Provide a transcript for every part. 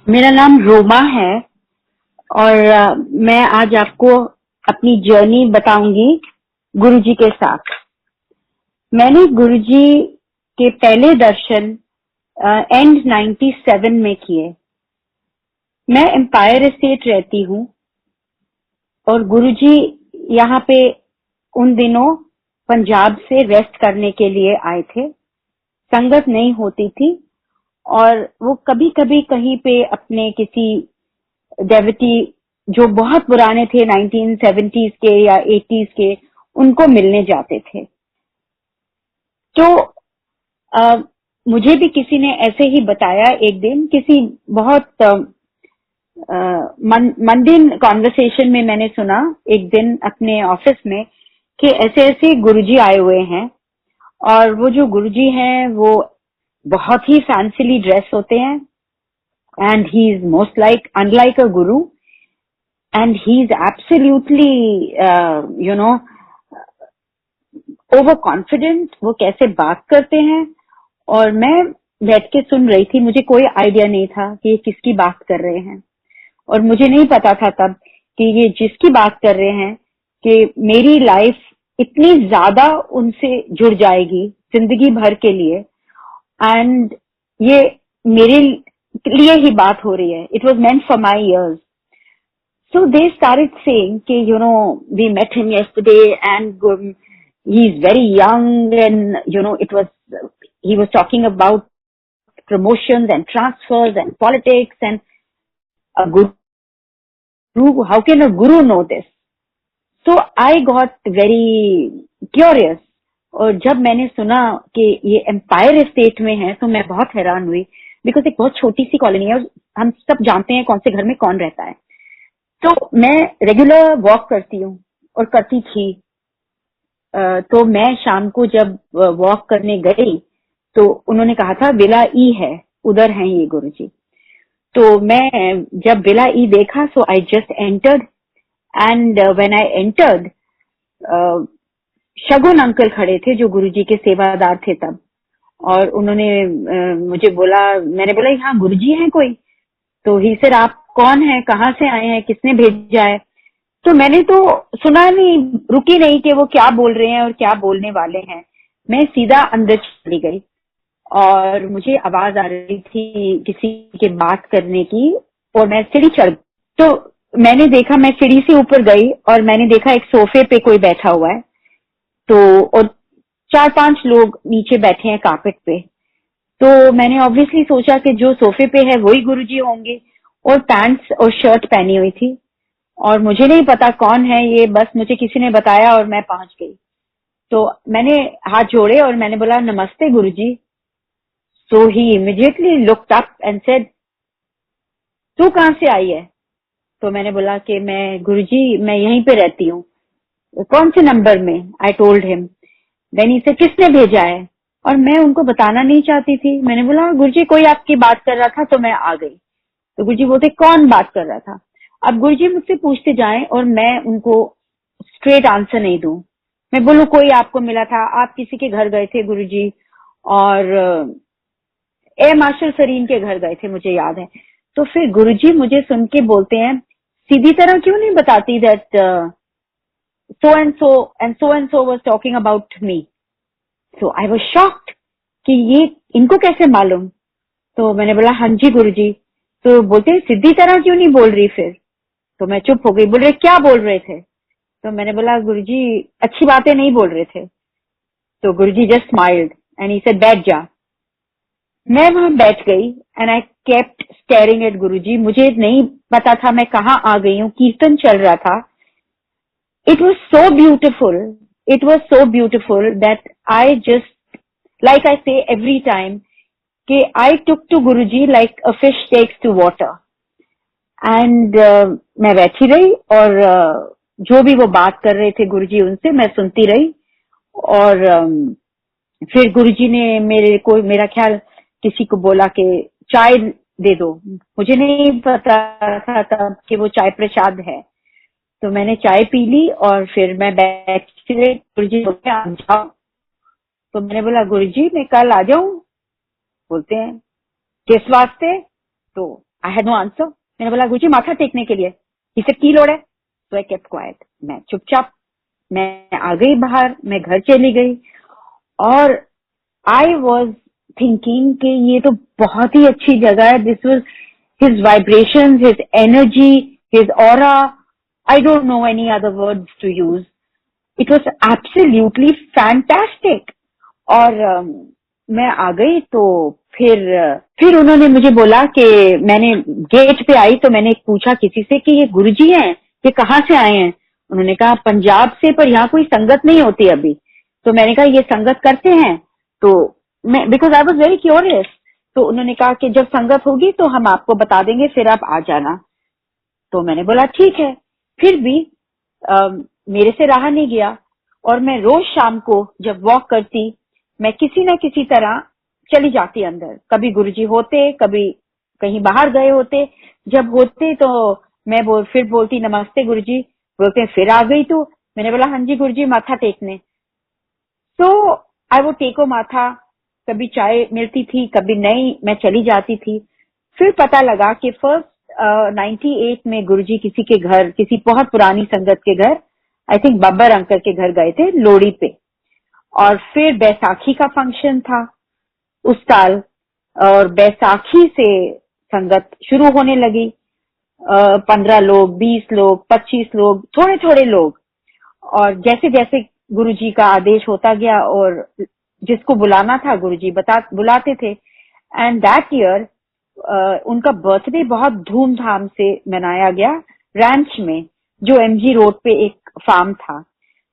मेरा नाम रोमा है और मैं आज आपको अपनी जर्नी बताऊंगी गुरुजी के साथ। मैंने गुरुजी के पहले दर्शन एंड 97 में किए। मैं एम्पायर एस्टेट रहती हूँ और गुरुजी यहाँ पे उन दिनों पंजाब से रेस्ट करने के लिए आए थे। संगत नहीं होती थी और वो कभी कभी कहीं पे अपने किसी डेविटी जो बहुत पुराने थे 1970s के या 80s के, उनको मिलने जाते थे। तो आ, मुझे भी किसी ने ऐसे ही बताया एक दिन, किसी बहुत मंदिन कॉन्वर्सेशन में मैंने सुना एक दिन अपने ऑफिस में कि ऐसे ऐसे गुरुजी आए हुए हैं और वो जो गुरुजी हैं वो बहुत ही फैंसीली ड्रेस होते हैं and he is most like unlike a Guru and he's absolutely over confident. वो कैसे बात करते हैं और मैं बैठ के सुन रही थी, मुझे कोई आइडिया नहीं था कि ये किसकी बात कर रहे हैं और मुझे नहीं पता था तब कि ये जिसकी बात कर रहे हैं कि मेरी लाइफ इतनी ज्यादा उनसे जुड़ जाएगी जिंदगी भर के लिए एंड ये मेरे लिए ही बात हो रही है। It was meant for my years. So they started saying, we met him yesterday and he's very young and, he was talking about promotions and transfers and politics and a guru, how can a guru know this? So I got very curious और जब मैंने सुना कि ये empire estate में है तो मैं बहुत हैरान हुई, बिकॉज एक बहुत छोटी सी कॉलोनी है और हम सब जानते हैं कौन से घर में कौन रहता है। तो मैं रेगुलर वॉक करती हूँ और करती थी। तो मैं शाम को जब वॉक करने गई तो उन्होंने कहा था विला ई है, उधर हैं ये गुरुजी। तो मैं जब विला ई देखा so I just entered and when I entered Shagun uncle खड़े थे जो गुरुजी के सेवादार थे तब, और उन्होंने मुझे बोला, मैंने बोला यहाँ गुरुजी हैं कोई? तो ही सर आप कौन है, कहाँ से आए हैं, किसने भेजा है? तो मैंने तो सुना नहीं, रुकी नहीं कि वो क्या बोल रहे हैं और क्या बोलने वाले हैं। मैं सीधा अंदर चली गई और मुझे आवाज आ रही थी किसी के बात करने की और मैं सीढ़ी चढ़। तो मैंने देखा, मैं सीढ़ी से ऊपर गई और मैंने देखा एक सोफे पे कोई बैठा हुआ है। तो और 4-5 लोग नीचे बैठे हैं कारपेट पे। तो मैंने ऑब्वियसली सोचा कि जो सोफे पे है वही गुरुजी होंगे, और पैंट्स और शर्ट पहनी हुई थी और मुझे नहीं पता कौन है ये, बस मुझे किसी ने बताया और मैं पहुंच गई। तो मैंने हाथ जोड़े और मैंने बोला नमस्ते Guruji. So he immediately looked up and said तू कहाँ से आई है? तो मैंने बोला कि मैं गुरुजी मैं यहीं पे रहती हूँ। कौन से नंबर में? I told him. Then he said किसने भेजा है? और मैं उनको बताना नहीं चाहती थी। मैंने बोला गुरुजी कोई आपकी बात कर रहा था तो मैं आ गई। तो गुरुजी बोलते कौन बात कर रहा था? अब गुरुजी मुझसे पूछते जाएं और मैं उनको स्ट्रेट आंसर नहीं दूं। मैं बोलूं कोई आपको मिला था, आप किसी के घर गए थे गुरुजी, और एयर मार्शल सरीन के घर गए थे मुझे याद है। तो फिर गुरुजी मुझे सुन के बोलते हैं सीधी तरह क्यों नहीं बताती that so and so was talking about me. So I was shocked कि ये इनको कैसे मालूम। तो मैंने बोला हाँ जी गुरुजी। तो बोलते हैं सीधी तरह क्यों नहीं बोल रही फिर? तो मैं चुप हो गई। बोल रहे क्या बोल रहे थे? तो मैंने बोला गुरुजी अच्छी बातें नहीं बोल रहे थे। तो Guruji just smiled and he said बैठ जा। मैं वहां बैठ गई and I kept staring at Guruji. मुझे नहीं पता था मैं कहाँ आ गई हूँ, कीर्तन चल रहा था। It was so beautiful, it was so beautiful that I just like I say every time कि I took to Guruji like a fish takes to water. And मैं बैठी रही और जो भी वो बात कर रहे थे गुरुजी उनसे मैं सुनती रही। और फिर गुरुजी ने मेरे को, मेरा ख्याल किसी को बोला कि चाय दे दो। मुझे नहीं पता था तब कि वो चाय प्रसाद है। तो मैंने चाय पी ली और फिर मैं बैठी रही। गुरुजी बोलते आ जाओ। तो मैंने बोला गुरुजी मैं कल आ जाऊं? बोलते हैं किस वास्ते? तो आई हैड नो आंसर। मैंने बोला गुरुजी माथा टेकने के लिए। ही सेड की लोड़ है? तो आई केप्ट क्वाइट। मैं चुपचाप मैं आ गई बाहर, मैं घर चली गई और आई वॉज थिंकिंग कि ये तो बहुत ही अच्छी जगह है। This was his vibration, his energy, his aura, I don't know any other words to use. It was absolutely fantastic. और मैं आ गई तो फिर उन्होंने मुझे बोला कि मैंने गेट पे आई तो मैंने पूछा किसी से कि ये गुरुजी हैं, ये कहाँ से आए हैं? उन्होंने कहा पंजाब से, पर यहाँ कोई संगत नहीं होती अभी। तो मैंने कहा ये संगत करते हैं? तो मैं, because I was very curious, तो उन्होंने कहा कि जब संगत होगी तो हम आपको बता देंगे, फिर आप आ जाना। तो मैंने बोला ठीक है। फिर भी मेरे से रहा नहीं गया और मैं रोज शाम को जब वॉक करती, मैं किसी ना किसी तरह चली जाती अंदर। कभी गुरुजी होते, कभी कहीं बाहर गए होते। जब होते तो मैं फिर बोलती नमस्ते गुरुजी। बोलते फिर आ गई तू? मैंने बोला हाँ जी गुरुजी माथा टेकने। तो आई वो टेको माथा। कभी चाय मिलती थी, कभी नहीं, मैं चली जाती थी। फिर पता लगा कि फर्स्ट 98 में गुरुजी किसी के घर, किसी बहुत पुरानी संगत के घर, आई थिंक बब्बर अंकल के घर गए थे लोहड़ी पे। और फिर बैसाखी का फंक्शन था उस साल, और बैसाखी से संगत शुरू होने लगी। 15 लोग, 20 लोग, 25 लोग, थोड़े थोड़े लोग। और जैसे जैसे गुरुजी का आदेश होता गया और जिसको बुलाना था गुरुजी बुलाते थे। एंड दैट ईयर उनका बर्थडे बहुत धूमधाम से मनाया गया रैंच में, जो एमजी रोड पे एक फार्म था।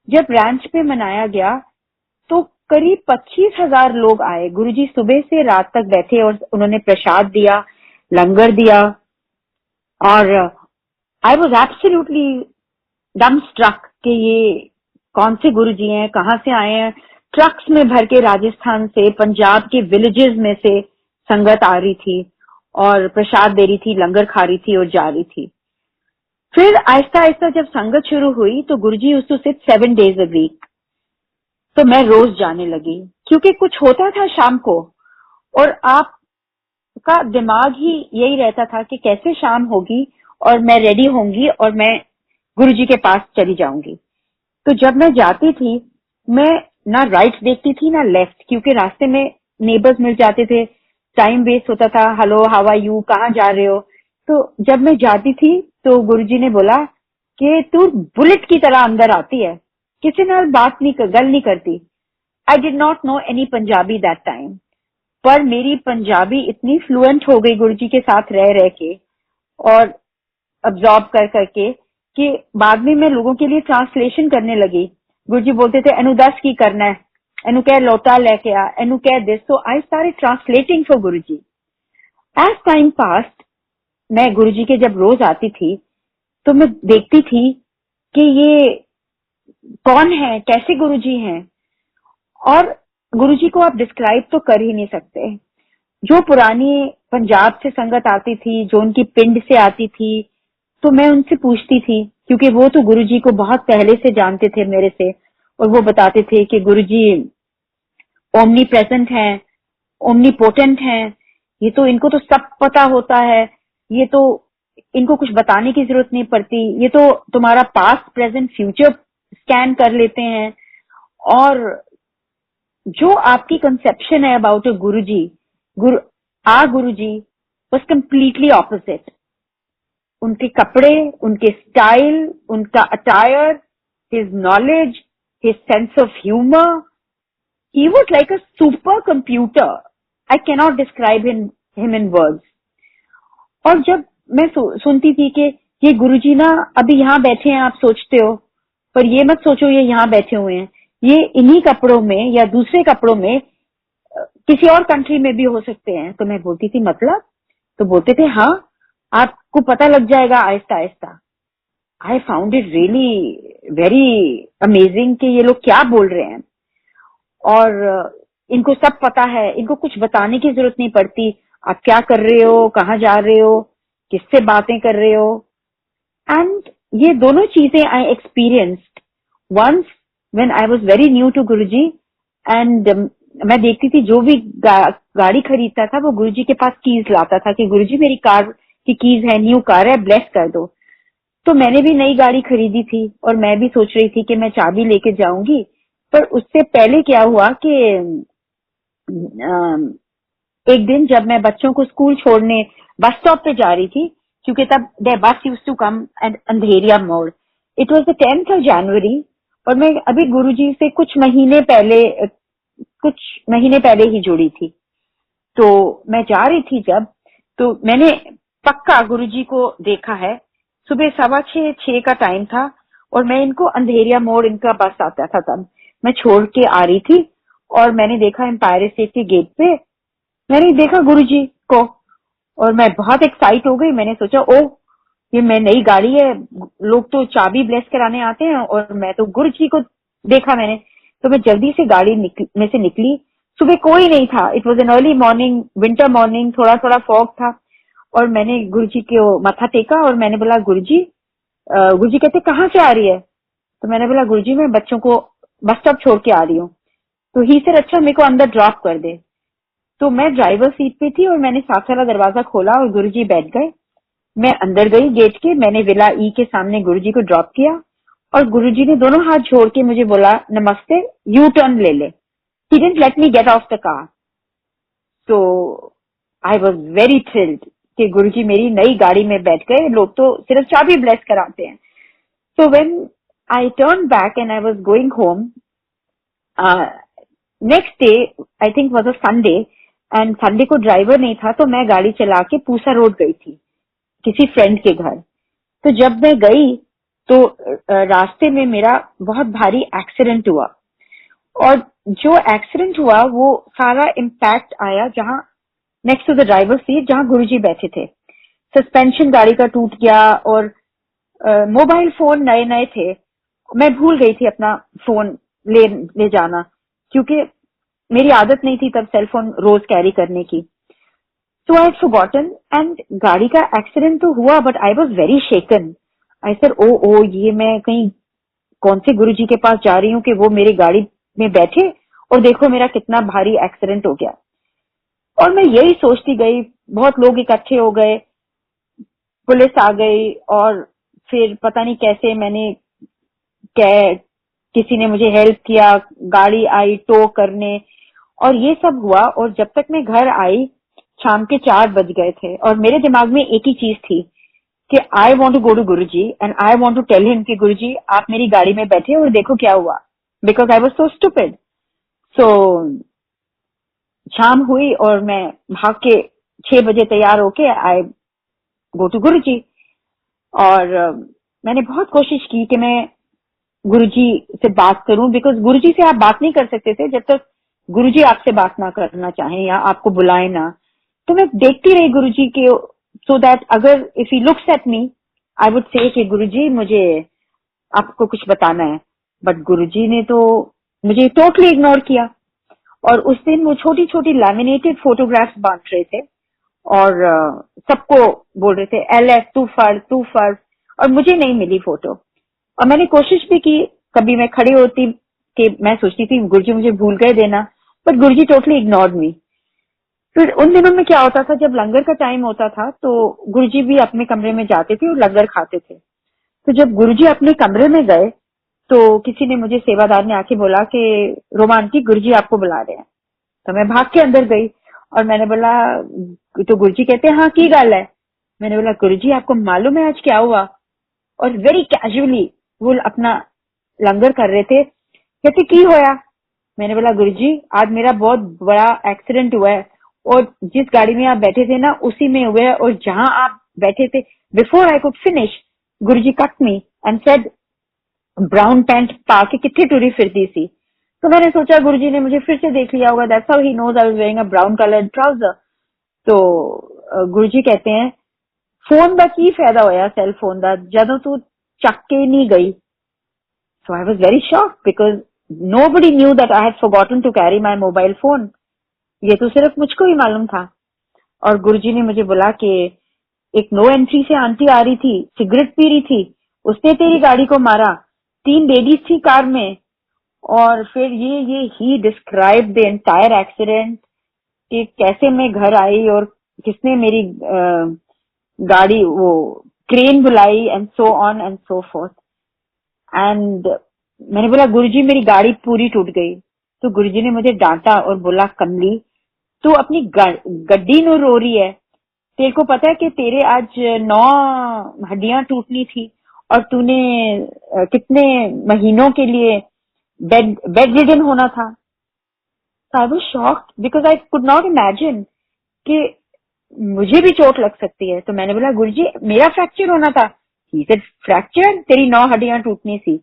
जब रैंच पे मनाया गया तो करीब 25,000 लोग आए। गुरुजी सुबह से रात तक बैठे और उन्होंने प्रसाद दिया, लंगर दिया। और आई वॉज एब्सोल्युटली डम स्ट्रक कि ये कौन से गुरुजी हैं, कहाँ से आए हैं। ट्रक्स में भर के राजस्थान से, पंजाब के विलेजेस में से संगत आ रही थी और प्रसाद दे रही थी, लंगर खा रही थी और जा रही थी। फिर आहिस्ता आहिस्ता जब संगत शुरू हुई तो Guruji used to sit 7 days a week। तो मैं रोज जाने लगी क्योंकि कुछ होता था शाम को और आपका दिमाग ही यही रहता था कि कैसे शाम होगी और मैं रेडी होंगी और मैं गुरुजी के पास चली जाऊंगी। तो जब मैं जाती थी, मैं ना राइट देखती थी ना लेफ्ट, क्योंकि रास्ते में नेबर्स मिल जाते थे, टाइम वेस्ट होता था। हेलो हाउ आर यू, कहाँ जा रहे हो? तो जब मैं जाती थी तो गुरुजी ने बोला कि तू बुलेट की तरह अंदर आती है, किसी नाल बात नहीं गल नहीं करती। आई did not no any Punjabi that time, पर मेरी पंजाबी इतनी फ्लुएंट हो गई गुरुजी के साथ रह रह के और अब्सॉर्ब कर करके कि बाद में मैं लोगों के लिए ट्रांसलेशन करने लगी। गुरुजी बोलते थे एनु 10 की करना है, एनु कह लोटा लेके आ, एनु कह दिस। So I started translating for Guruji. As time passed, मैं गुरुजी के जब रोज आती थी तो मैं देखती थी कि ये कौन है, कैसे गुरुजी हैं। और गुरुजी को आप डिस्क्राइब तो कर ही नहीं सकते। जो पुरानी पंजाब से संगत आती थी, जो उनकी पिंड से आती थी, तो मैं उनसे पूछती थी क्योंकि वो तो गुरुजी को बहुत पहले से जानते थे मेरे से, और वो बताते थे कि गुरुजी ओमनी प्रेजेंट हैं, ओमनी पोटेंट हैं, ये तो इनको तो सब पता होता है, ये तो इनको कुछ बताने की जरूरत नहीं पड़ती, ये तो तुम्हारा पास्ट प्रेजेंट फ्यूचर स्कैन कर लेते हैं। और जो आपकी कंसेप्शन है about a Guruji, Guruji was completely opposite. उनके कपड़े, उनके स्टाइल, उनका attire, his knowledge, his sense of humour, he was like a super computer. I cannot describe him in words. और जब मैं सुनती थी कि ये गुरुजी ना अभी यहाँ बैठे हैं, आप सोचते हो, पर ये मत सोचो ये यहाँ बैठे हुए हैं, ये इन्हीं कपड़ों में या दूसरे कपड़ों में किसी और कंट्री में भी हो सकते हैं। तो मैं बोलती थी मतलब? तो बोलते थे हाँ, आपको पता लग जाएगा Aahista Aahista. I found it really very amazing कि ये लोग क्या बोल रहे हैं और इनको सब पता है, इनको कुछ बताने की जरूरत नहीं पड़ती। आप क्या कर रहे हो, कहाँ जा रहे हो, किससे बातें कर रहे हो। एंड ये दोनों चीजें I experienced once when I was very new to Guruji. And मैं देखती थी जो भी गाड़ी खरीदता था वो गुरुजी के पास कीज लाता था कि गुरुजी मेरी कार कि कीज है, न्यू कार है, ब्लेस कर दो। तो मैंने भी नई गाड़ी खरीदी थी और मैं भी सोच रही थी कि मैं चाबी लेके जाऊंगी। पर उससे पहले क्या हुआ कि अम, एक दिन जब मैं बच्चों को स्कूल छोड़ने बस स्टॉप पे जा रही थी, क्योंकि तब the bus used to come at Andheria Mor. It was the 10th of January और मैं अभी गुरुजी से कुछ महीने पहले ही जुड़ी थी। तो मैं जा रही थी जब, तो मैंने पक्का गुरुजी को देखा है। सुबह 6:15 का टाइम था और मैं इनको अंधेरिया मोड़, इनका बस आता था तब, मैं छोड़ के आ रही थी और मैंने देखा एम्पायर स्टेट के गेट पे, मैंने देखा गुरुजी को और मैं बहुत एक्साइट हो गई। मैंने सोचा ओ, ये मैं नई गाड़ी है, लोग तो चाबी ब्लेस कराने आते हैं और मैं तो गुरुजी को देखा मैंने। तो मैं जल्दी से गाड़ी में से निकली। सुबह कोई नहीं था, it was an early morning, winter morning, थोड़ा थोड़ा फॉग था। और मैंने गुरुजी को माथा टेका और मैंने बोला गुरुजी। गुरुजी कहते कहाँ से आ रही है? तो मैंने बोला गुरुजी मैं बच्चों को बस स्टॉप छोड़ के आ रही हूँ। तो ही सर अच्छा मेरे को अंदर ड्रॉप कर दे। तो मैं ड्राइवर सीट पे थी और मैंने साथ वाला दरवाजा खोला और गुरुजी बैठ गए। मैं अंदर गई गेट के, मैंने विला ई के सामने गुरुजी को ड्रॉप किया और गुरुजी ने दोनों हाथ जोड़ के मुझे बोला नमस्ते, यू टर्न ले ले। He didn't let me gate of the car. तो आई वॉज वेरी थ्रिल्ड कि गुरुजी मेरी नई गाड़ी में बैठ गए, लोग तो सिर्फ चाबी ब्लेस कराते हैं। So when I turned back and I was going home, next day I think was a Sunday and Sunday को ड्राइवर नहीं था, तो मैं गाड़ी चला के पूसा रोड गई थी किसी फ्रेंड के घर। तो जब मैं गई तो रास्ते में मेरा बहुत भारी एक्सीडेंट हुआ और जो एक्सीडेंट हुआ वो सारा इम्पैक्ट आया जहां next to the driver seat जहां गुरुजी बैठे थे। सस्पेंशन गाड़ी का टूट गया और मोबाइल फोन नए नए थे। मैं भूल गई थी अपना फोन ले जाना, क्योंकि मेरी आदत नहीं थी तब सेल फोन रोज कैरी करने की। तो आई हैड फॉरगॉटन एंड गाड़ी का एक्सीडेंट तो हुआ but I was very shaken. I said oh ये मैं कहीं कौन से गुरुजी के पास जा रही हूँ कि वो मेरी गाड़ी में बैठे और देखो मेरा कितना भारी एक्सीडेंट हो गया। और मैं यही सोचती गई, बहुत लोग इकट्ठे हो गए, पुलिस आ गई और फिर पता नहीं कैसे किसी ने मुझे हेल्प किया, गाड़ी आई टो करने और ये सब हुआ। और जब तक मैं घर आई शाम के 4 बज गए थे और मेरे दिमाग में एक ही चीज थी कि I want to go to Guruji and I want to tell him कि गुरुजी आप मेरी गाड़ी में बैठे और देखो क्या हुआ, because I was so stupid. So शाम हुई और मैं भाग के 6 बजे तैयार होके आई गो टू गुरुजी। और मैंने बहुत कोशिश की कि मैं गुरुजी से बात करूं, बिकॉज गुरुजी से आप बात नहीं कर सकते थे जब तक गुरुजी आपसे बात ना करना चाहें या आपको बुलाए ना। तो मैं देखती रही गुरुजी के, सो दैट अगर if he looks at me I would say कि गुरुजी मुझे आपको कुछ बताना है। बट गुरुजी ने तो मुझे टोटली इग्नोर किया। और उस दिन वो छोटी छोटी लैमिनेटेड फोटोग्राफ्स बांट रहे थे और सबको बोल रहे थे LF तू फर, और मुझे नहीं मिली फोटो। और मैंने कोशिश भी की, कभी मैं खड़ी होती कि मैं सोचती थी गुरुजी मुझे भूल गए देना, बट गुरुजी टोटली इग्नोर्ड मी। फिर उन दिनों में क्या होता था, जब लंगर का टाइम होता था तो गुरुजी भी अपने कमरे में जाते थे और लंगर खाते थे। तो जब गुरुजी अपने कमरे में गए तो किसी ने मुझे, सेवादार ने आके बोला कि रोमा आंटी गुरुजी आपको बुला रहे हैं। तो मैं भाग के अंदर गई और मैंने बोला, तो गुरुजी कहते हैं हाँ की गल है। मैंने बोला गुरुजी आपको मालूम है आज क्या हुआ? और वेरी कैजुअली वो अपना लंगर कर रहे थे, कहते की होया? मैंने बोला गुरुजी आज मेरा बहुत बड़ा एक्सीडेंट हुआ है और जिस गाड़ी में आप बैठे थे ना उसी में हुआ है, और जहां आप बैठे थे, before I could finish Guruji cut me and said brown pant पा के कितनी टुरी फिरती सी। तो मैंने सोचा गुरुजी ने मुझे फिर से देख लिया होगा, that's how he knows I was wearing a brown coloured trouser. तो गुरुजी कहते हैं फोन का की फायदा होया, सेल फोन का जदों तू चक के नहीं गई। So I was very shocked because nobody knew that I had forgotten to carry my mobile phone. ये तो सिर्फ मुझको ही मालूम था। और गुरुजी ने मुझे बोला कि एक नो एंट्री से आंटी आ रही थी, सिगरेट पी रही थी, उसने तेरी गाड़ी को मारा, 3 लेडीज थी कार में। और फिर ये ही डिस्क्राइब द एंटायर एक्सीडेंट कि कैसे मैं घर आई और किसने मेरी गाड़ी वो क्रेन बुलाई and so on and so fourth. And मैंने बोला गुरुजी मेरी गाड़ी पूरी टूट गई। तो गुरुजी ने मुझे डांटा और बोला कमली तू अपनी गड्डी नो रो रही है, तेरे को पता है कि तेरे आज 9 हड्डियां टूटनी थी और तूने कितने महीनों के लिए बेड रिडन होना था। I was shocked because I could not imagine कि मुझे भी चोट लग सकती है। तो मैंने बोला गुरुजी मेरा फ्रैक्चर होना था। ही सेड फ्रैक्चर, तेरी 9 हड्डियां टूटनी थी।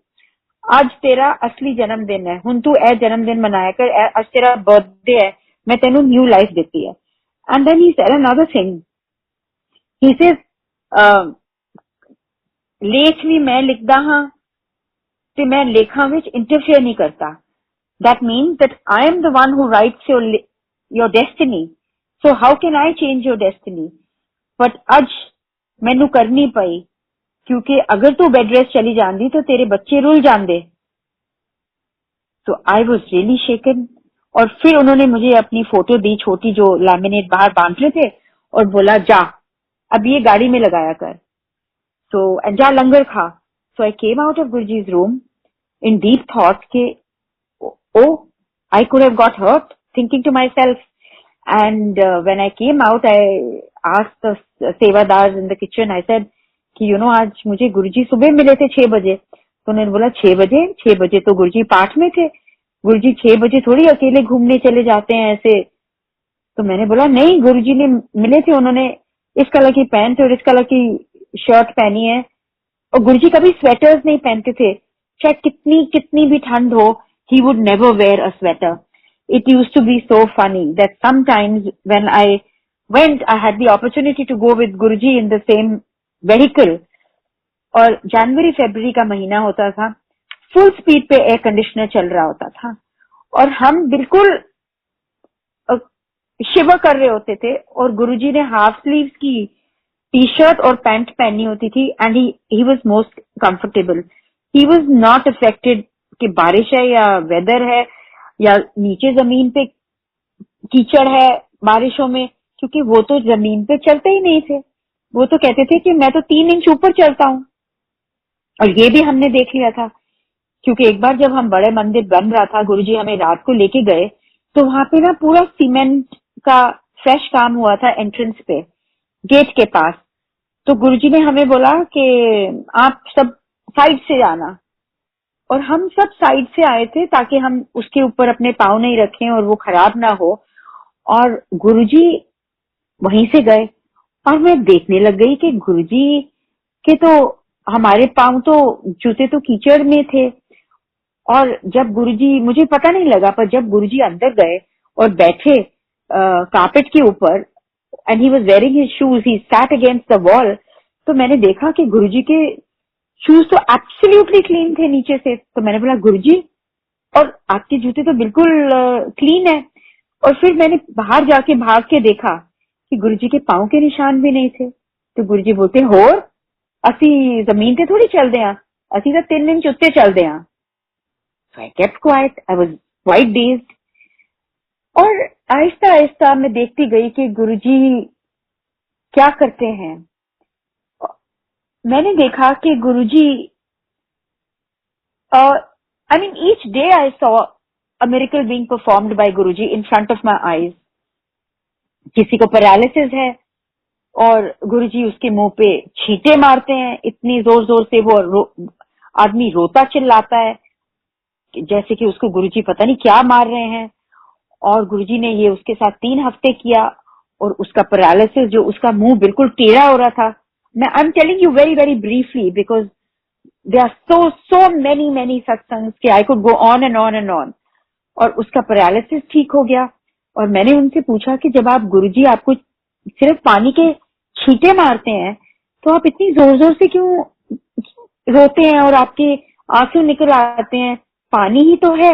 आज तेरा असली जन्मदिन है, हुन तू ए जन्मदिन मनाया कर, आज तेरा बर्थडे है, मैं तेनू न्यू लाइफ देती है। And then he said another thing, he said लेख भी मैं लिखदा हां ते मैं लेखां विच इंटरफेयर नहीं करता। That means that I am the one who writes your destiny, so how can I change your destiny. But अज मैनू करनी पई क्योंकि अगर तू बेड रेस्ट चली जाती तो तेरे बच्चे रुल जाते। तो आई वॉज रियली शेकन। और फिर उन्होंने मुझे अपनी फोटो दी छोटी जो लैमिनेट बाहर बांध रहे थे और बोला जा अब ये गाड़ी में लगाया कर, सो एंड जा लंगर खा। So I came out of Guruji's room in deep thought ke oh I could have got hurt, thinking to myself. And when I came out I asked the sevadars in the kitchen, I said कि आज मुझे गुरुजी सुबह मिले थे 6 बजे। तो उन्होंने बोला 6 बजे? 6 बजे तो गुरुजी पाठ में थे, गुरुजी 6 बजे थोड़ी अकेले घूमने चले जाते हैं ऐसे। तो मैंने बोला नहीं, गुरुजी ने मिले थे, उन्होंने इस कलर की पैंट और इस कलर की शर्ट पहनी है। और गुरुजी कभी स्वेटर्स नहीं पहनते थे, चाहे कितनी कितनी भी ठंड हो, he would never wear a sweater. It used to be so funny that sometimes when I went, I had the opportunity to go with Guruji in the same vehicle. और जनवरी फरवरी का महीना होता था, फुल स्पीड पे air conditioner चल रहा होता था और हम बिल्कुल शिवर कर रहे होते थे। और गुरुजी ने हाफ स्लीव्स की टी शर्ट और पैंट पहनी होती थी and he was most comfortable. He was not affected कि बारिश है या वेदर है या नीचे जमीन पे कीचड़ है बारिशों में, क्योंकि वो तो जमीन पे चलते ही नहीं थे। वो तो कहते थे कि मैं तो 3 इंच ऊपर चलता हूँ। और ये भी हमने देख लिया था क्योंकि एक बार जब हम बड़े मंदिर बन रहा था, गुरुजी हमें रात को लेके गए तो वहां पे ना पूरा सीमेंट का फ्रेश काम हुआ था एंट्रेंस पे, गेट के पास। तो गुरुजी ने हमें बोला कि आप सब साइड से आना, और हम सब साइड से आए थे ताकि हम उसके ऊपर अपने पाँव नहीं रखें और वो खराब ना हो। और गुरुजी वहीं से गए और मैं देखने लग गई कि गुरुजी के तो हमारे पाँव तो जूते तो कीचड़ में थे। और जब गुरुजी, मुझे पता नहीं लगा, पर जब गुरुजी अंदर गए और बैठे कारपेट के ऊपर and he was wearing his shoes, he sat against the wall, तो मैंने देखा कि गुरुजी के शूज तो एब्सोल्युटली क्लीन थे नीचे से। तो मैंने बोला गुरुजी, और आपके जूते तो बिल्कुल क्लीन है। और फिर मैंने बाहर जाके भाग के देखा कि गुरुजी के पाँव के निशान भी नहीं थे। तो गुरुजी बोलते होर असी जमीन पे थोड़ी चलते हैं, असी तो 3 इंच उत्ते चलते हैं। So I kept quiet. I was quite dazed. और आहिस्ता आहिस्ता मैं देखती गई कि गुरुजी क्या करते हैं। मैंने देखा कि गुरुजी, I mean each day I saw a miracle being performed by Guruji in front of my eyes. किसी को पैरालिसिस है और गुरुजी उसके मुंह पे छींटे मारते हैं इतनी जोर जोर से, वो आदमी रोता चिल्लाता है जैसे कि उसको गुरुजी पता नहीं क्या मार रहे हैं। और गुरुजी ने ये उसके साथ 3 हफ्ते किया और उसका पैरालिसिस, जो उसका मुंह बिल्कुल टेढ़ा हो रहा था, मैं I am telling you very very briefly because there are so many satsangs कि I could go on and on and on. और उसका पैरालिसिस ठीक हो गया। और मैंने उनसे पूछा कि जब आप गुरुजी आपको सिर्फ पानी के छींटे मारते हैं तो आप इतनी जोर जोर से क्यों रोते हैं और आपके आंसू निकल आते हैं, पानी ही तो है।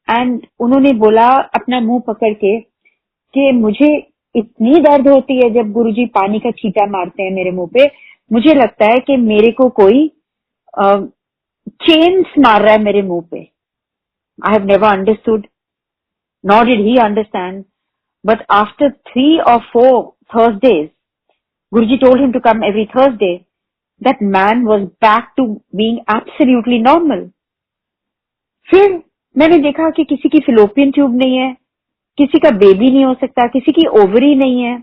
एंड उन्होंने बोला अपना मुंह पकड़ के कि मुझे इतनी दर्द होती है जब गुरुजी पानी का छींटा मारते हैं मेरे मुंह पे, मुझे लगता है कि मेरे को कोई चेन्स मार रहा है मेरे मुंह पे। I have never understood, nor did he understand, but after 3 or 4 Thursdays Guruji told him to come every Thursday. That man was back to being absolutely normal. फिर मैंने देखा कि किसी की फिलोपियन ट्यूब नहीं है, किसी का बेबी नहीं हो सकता, किसी की ओवरी नहीं है,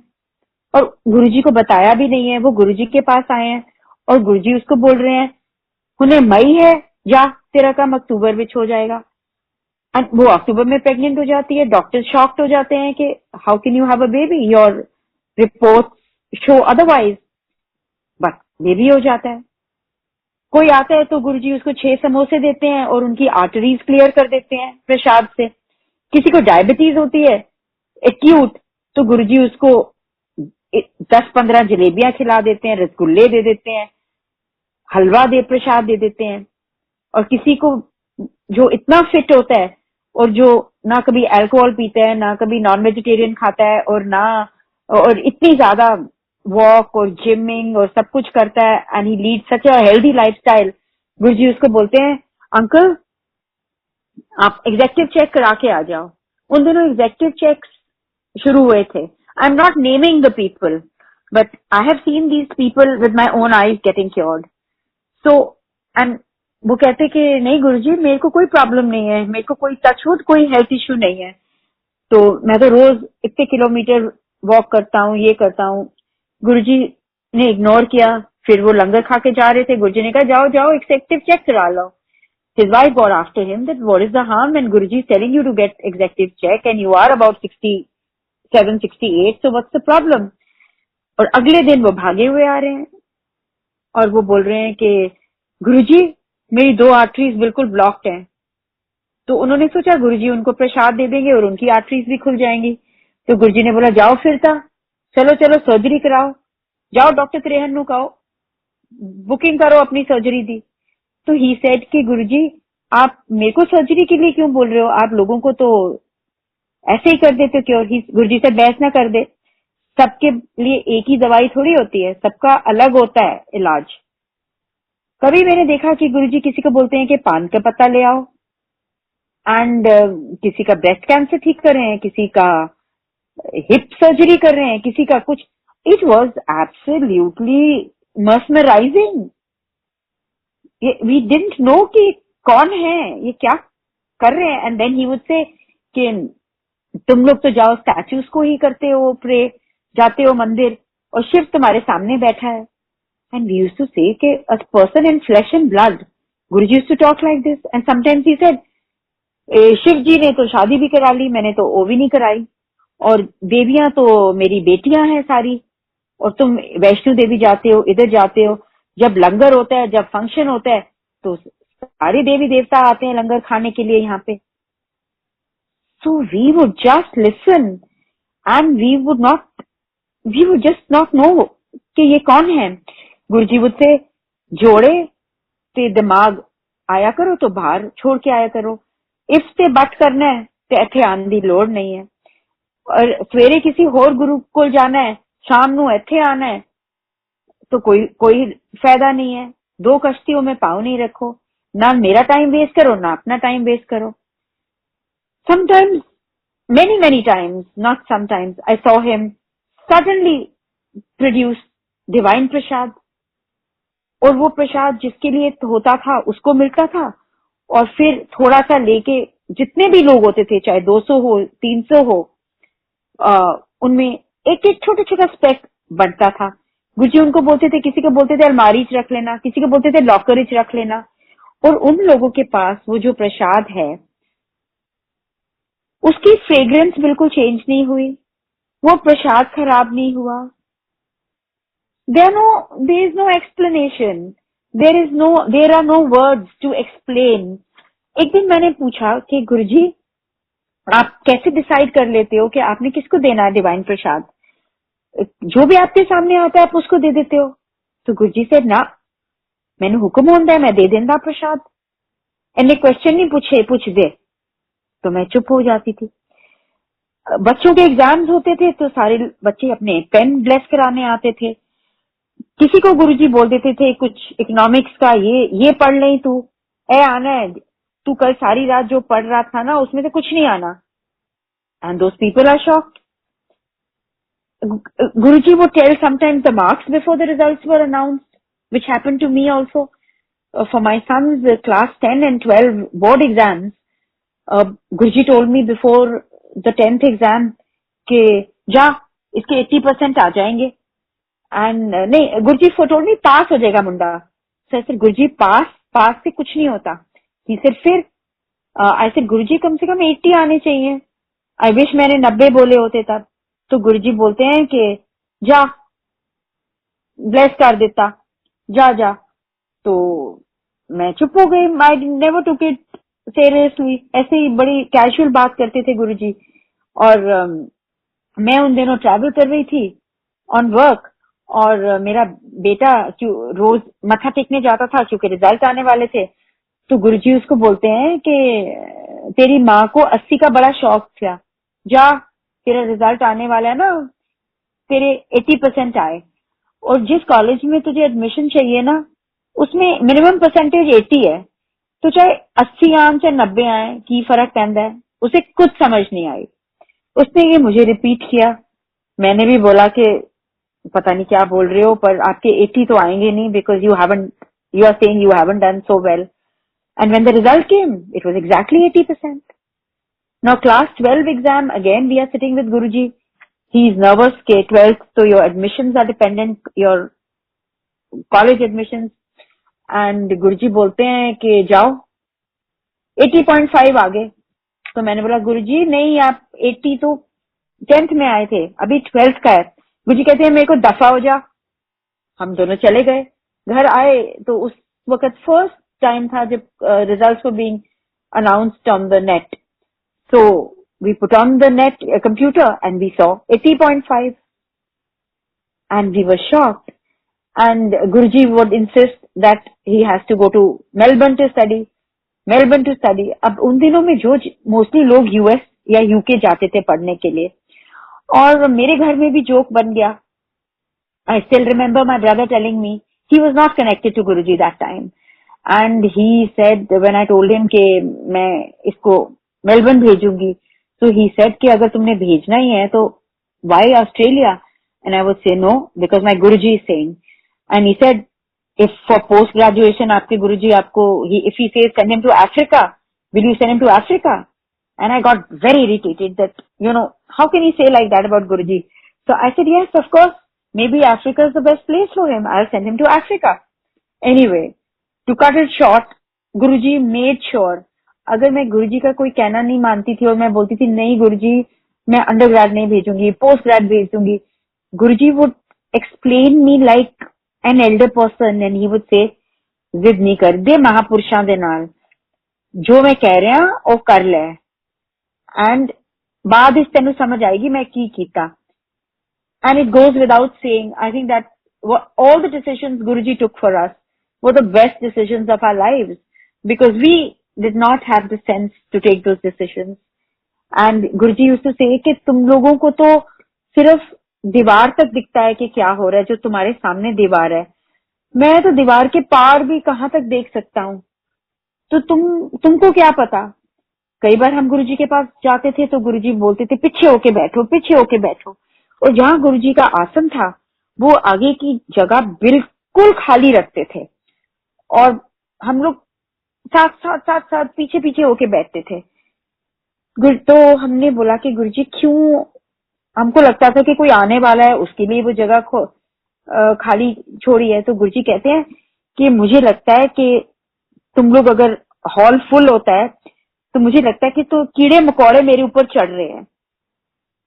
और गुरुजी को बताया भी नहीं है। वो गुरुजी के पास आए हैं और गुरुजी उसको बोल रहे हैं, उन्हें मई है, जा तेरा काम अक्टूबर में हो जाएगा। एंड वो अक्टूबर में प्रेग्नेंट हो जाती है। डॉक्टर शॉक्ड हो जाते हैं कि how can you have a baby, your report show otherwise, but baby हो जाता है। कोई आता है तो गुरुजी उसको 6 समोसे देते हैं और उनकी आर्टरीज क्लियर कर देते हैं प्रसाद से। किसी को डायबिटीज होती है एक्यूट, तो गुरुजी उसको 10-15 जलेबियां खिला देते हैं, रसगुल्ले दे देते हैं, हलवा दे प्रसाद दे देते हैं। और किसी को जो इतना फिट होता है और जो ना कभी अल्कोहल पीता है, ना कभी नॉन वेजिटेरियन खाता है, और इतनी ज्यादा वॉक और जिमिंग और सब कुछ करता है, and he lead such a healthy lifestyle, Guruji उसको बोलते हैं, अंकल आप एग्जेक्टिव चेक करा के आ जाओ। उन दोनों एग्जेक्टिव चेक्स शुरू हुए थे। I am not naming the people, but I have seen these people with my own eyes getting cured. So and वो कहते कि नहीं गुरुजी मेरे को कोई प्रॉब्लम नहीं है, मेरे को कोई टचवुड कोई हेल्थ इश्यू नहीं है, तो मैं तो रोज इतने किलोमीटर वॉक करता हूँ, ये करता हूँ। गुरुजी ने इग्नोर किया। फिर वो लंगर खा के जा रहे थे। गुरुजी ने कहा जाओ जाओ एग्जेक्टिव चेक करा लो। His wife got after him that what is the harm when Guruji is telling you to get executive check and you are about 67, 68, so what's the problem? और अगले दिन वो भागे हुए आ रहे हैं और वो बोल रहे हैं कि गुरुजी मेरी 2 आर्टरीज बिल्कुल ब्लॉक्ड हैं। तो उन्होंने सोचा गुरुजी उनको प्रसाद दे देंगे और उनकी आर्टरीज भी खुल जाएंगी। तो गुरुजी ने बोला जाओ फिरता, चलो चलो सर्जरी कराओ, जाओ डॉक्टर त्रेहन कहो, बुकिंग करो अपनी सर्जरी दी। तो ही सेड कि गुरुजी आप मेरे को सर्जरी के लिए क्यों बोल रहे हो, आप लोगों को तो ऐसे ही कर देते हो क्यों। गुरुजी से बहस ना कर दे, सबके लिए एक ही दवाई थोड़ी होती है, सबका अलग होता है इलाज। कभी मैंने देखा कि गुरुजी किसी को बोलते हैं कि पान का पत्ता ले आओ एंड किसी का ब्रेस्ट कैंसर ठीक कर रहे हैं, किसी का हिप सर्जरी कर रहे हैं, किसी का कुछ। It was absolutely mesmerising. We didn't know कि कौन है, ये क्या कर रहे हैं। एंड देन ही वुड से कि तुम लोग तो जाओ स्टैचूज को ही करते हो, प्रे जाते हो मंदिर, और शिव तुम्हारे सामने बैठा है। And we used to say कि a person in flesh and blood, Guruji used to talk like this. And sometimes he said Shiv ji ने तो शादी भी करा ली, मैंने तो वो भी नहीं कराई, और देवियां तो मेरी बेटियां हैं सारी, और तुम वैष्णो देवी जाते हो, इधर जाते हो, जब लंगर होता है, जब फंक्शन होता है तो सारे देवी देवता आते हैं लंगर खाने के लिए यहाँ पे। So we would just listen and we would just not know कि ये कौन है। गुरुजी वुड से जोड़े ते दिमाग आया करो तो बाहर छोड़ के आया करो, इफ ते बट करना है तो इथे आने की लोड़ नहीं है, और सवेरे किसी होर गुरु को जाना है, शाम नू इथे आना है, तो कोई फायदा नहीं है। 2 कश्तियों में पाँव नहीं रखो, ना मेरा टाइम वेस्ट करो ना अपना टाइम वेस्ट करो। Sometimes, many times, not sometimes, I saw him suddenly produce divine प्रसाद, और वो प्रसाद जिसके लिए होता था उसको मिलता था, और फिर थोड़ा सा लेके जितने भी लोग होते थे, चाहे 200 हो 300 हो, उनमें एक एक छोटा छोटा स्पेक बढ़ता था। गुरुजी उनको बोलते थे, किसी को बोलते थे अलमारी च रख लेना, किसी को बोलते थे लॉकर च रख लेना, और उन लोगों के पास वो जो प्रसाद है उसकी फ्रेग्रेंस बिल्कुल चेंज नहीं हुई, वो प्रसाद खराब नहीं हुआ। there is no explanation, there are no words to explain। एक दिन मैंने पूछा कि गुरुजी आप कैसे डिसाइड कर लेते हो कि आपने किसको देना है डिवाइन प्रसाद, जो भी आपके सामने आता है आप उसको दे देते हो। तो गुरुजी से ना मैंने हुक्म होता है मैं दे देंदा प्रसाद, इन्हें क्वेश्चन नहीं पूछ दे, तो मैं चुप हो जाती थी। बच्चों के एग्जाम्स होते थे तो सारे बच्चे अपने पेन ब्लेस कराने आते थे, किसी को गुरुजी बोल देते थे कुछ इकोनॉमिक्स का, ये पढ़ ले तू, आना है, तू कल सारी रात जो पढ़ रहा था ना उसमें से कुछ नहीं आना, and those people are shocked. Guruji would tell sometimes the marks before the results were announced, which happened to me also. For my son's class 10 and 12 board exams, Guruji told me before the 10th exam कि जा इसके 80% आ जाएंगे. And नहीं, Guruji told me पास हो जाएगा मुंडा. So I said, Guruji, पास से कुछ नहीं होता. He said, फिर I said, Guruji कम से कम 80 आने चाहिए. I wish मैंने 90 बोले होते तब. तो गुरुजी बोलते हैं कि जा ब्लेस कर देता, जा. तो मैं चुप हो गई. I never took it seriously. ऐसे ही बड़ी कैजुअल बात करते थे गुरुजी. और मैं उन दिनों ट्रैवल कर रही थी ऑन वर्क, और मेरा बेटा रोज मत्था टेकने जाता था क्योंकि रिजल्ट आने वाले थे. तो गुरुजी उसको बोलते हैं कि तेरी माँ को 80 का बड़ा शौक था, जा तेरा रिजल्ट आने वाला है ना, तेरे 80% आए. और जिस कॉलेज में तुझे एडमिशन चाहिए ना, उसमें मिनिमम परसेंटेज 80 है. तो चाहे 80 आए चाहे 90 आए, की फर्क पैंदा है. उसे कुछ समझ नहीं आई. उसने ये मुझे रिपीट किया. मैंने भी बोला कि पता नहीं क्या बोल रहे हो, पर आपके 80 तो आएंगे नहीं, because you are saying you haven't done so well. And when the result came, it was exactly 80%. Now class 12 exam, again we are sitting with Guruji. He is nervous कि 12th, so your admissions are dependent, your college admissions. And Guruji बोलते हैं कि जाओ 80.5 आ गए. तो मैंने बोला गुरुजी नहीं, आप 80 तो 10th में आए थे, अभी 12th का है. गुरुजी कहते हैं मेरे को दफा हो जा. हम दोनों चले गए. घर आए तो उस वक्त फर्स्ट टाइम था जब results were being announced on the net. So we put on the net computer and we saw 80.5, and we were shocked. And Guruji would insist that he has to go to Melbourne to study. अब उन दिनों में जो mostly लोग US या UK जाते थे पढ़ने के लिए, और मेरे घर में भी जोक बन गया. I still remember my brother telling me he was not connected to Guruji that time, and he said when I told him कि मैं इसको मेलबर्न भेजूंगी, so he said कि अगर तुमने भेजना ही है तो why Australia? And I would say no, because my Guruji is saying. And he said, if for post graduation आपके Guruji आपको, if he says send him to Africa, will you send him to Africa? And I got very irritated that, how can he say like that about Guruji? So I said, yes, of course, maybe Africa is the best place for him. I'll send him to Africa. Anyway, to cut it short, Guruji made sure, अगर मैं गुरुजी का कोई कहना नहीं मानती थी और मैं बोलती थी नहीं गुरुजी मैं अंडर ग्रेड नहीं भेजूंगी, पोस्ट ग्रेड भेज दूंगी, Guruji would explain me like an elder person and he would say जिद नहीं कर दे महापुरुषां दे नाल, जो मैं कह रहा वो कर ले, एंड बाद इस तेनू समझ आएगी मैं की कीता. And it goes without saying, I think that all the decisions Guruji took for us were the best decisions of our lives, because we did not have the sense to take those decisions. And Guruji used to say कि तुम लोगों को तो सिर्फ दीवार तक दिखता है कि क्या हो रहा है, जो तुम्हारे सामने दीवार है, मैं तो दीवार के पार भी कहाँ तक देख सकता हूँ, तो तुमको क्या पता. कई बार हम गुरुजी के पास जाते थे तो गुरुजी बोलते थे पीछे होके बैठो, और जहाँ गुरुजी का आसन था वो आगे की जगह बिल्कुल खाली रखते थे, और हम लोग साथ पीछे होके बैठते थे. तो हमने बोला कि गुरुजी क्यों, हमको लगता था कि कोई आने वाला है उसके लिए वो जगह खाली छोड़ी है. तो गुरुजी कहते हैं कि मुझे लगता है कि तुम लोग अगर हॉल फुल होता है तो मुझे लगता है कि तो कीड़े मकोड़े मेरे ऊपर चढ़ रहे हैं,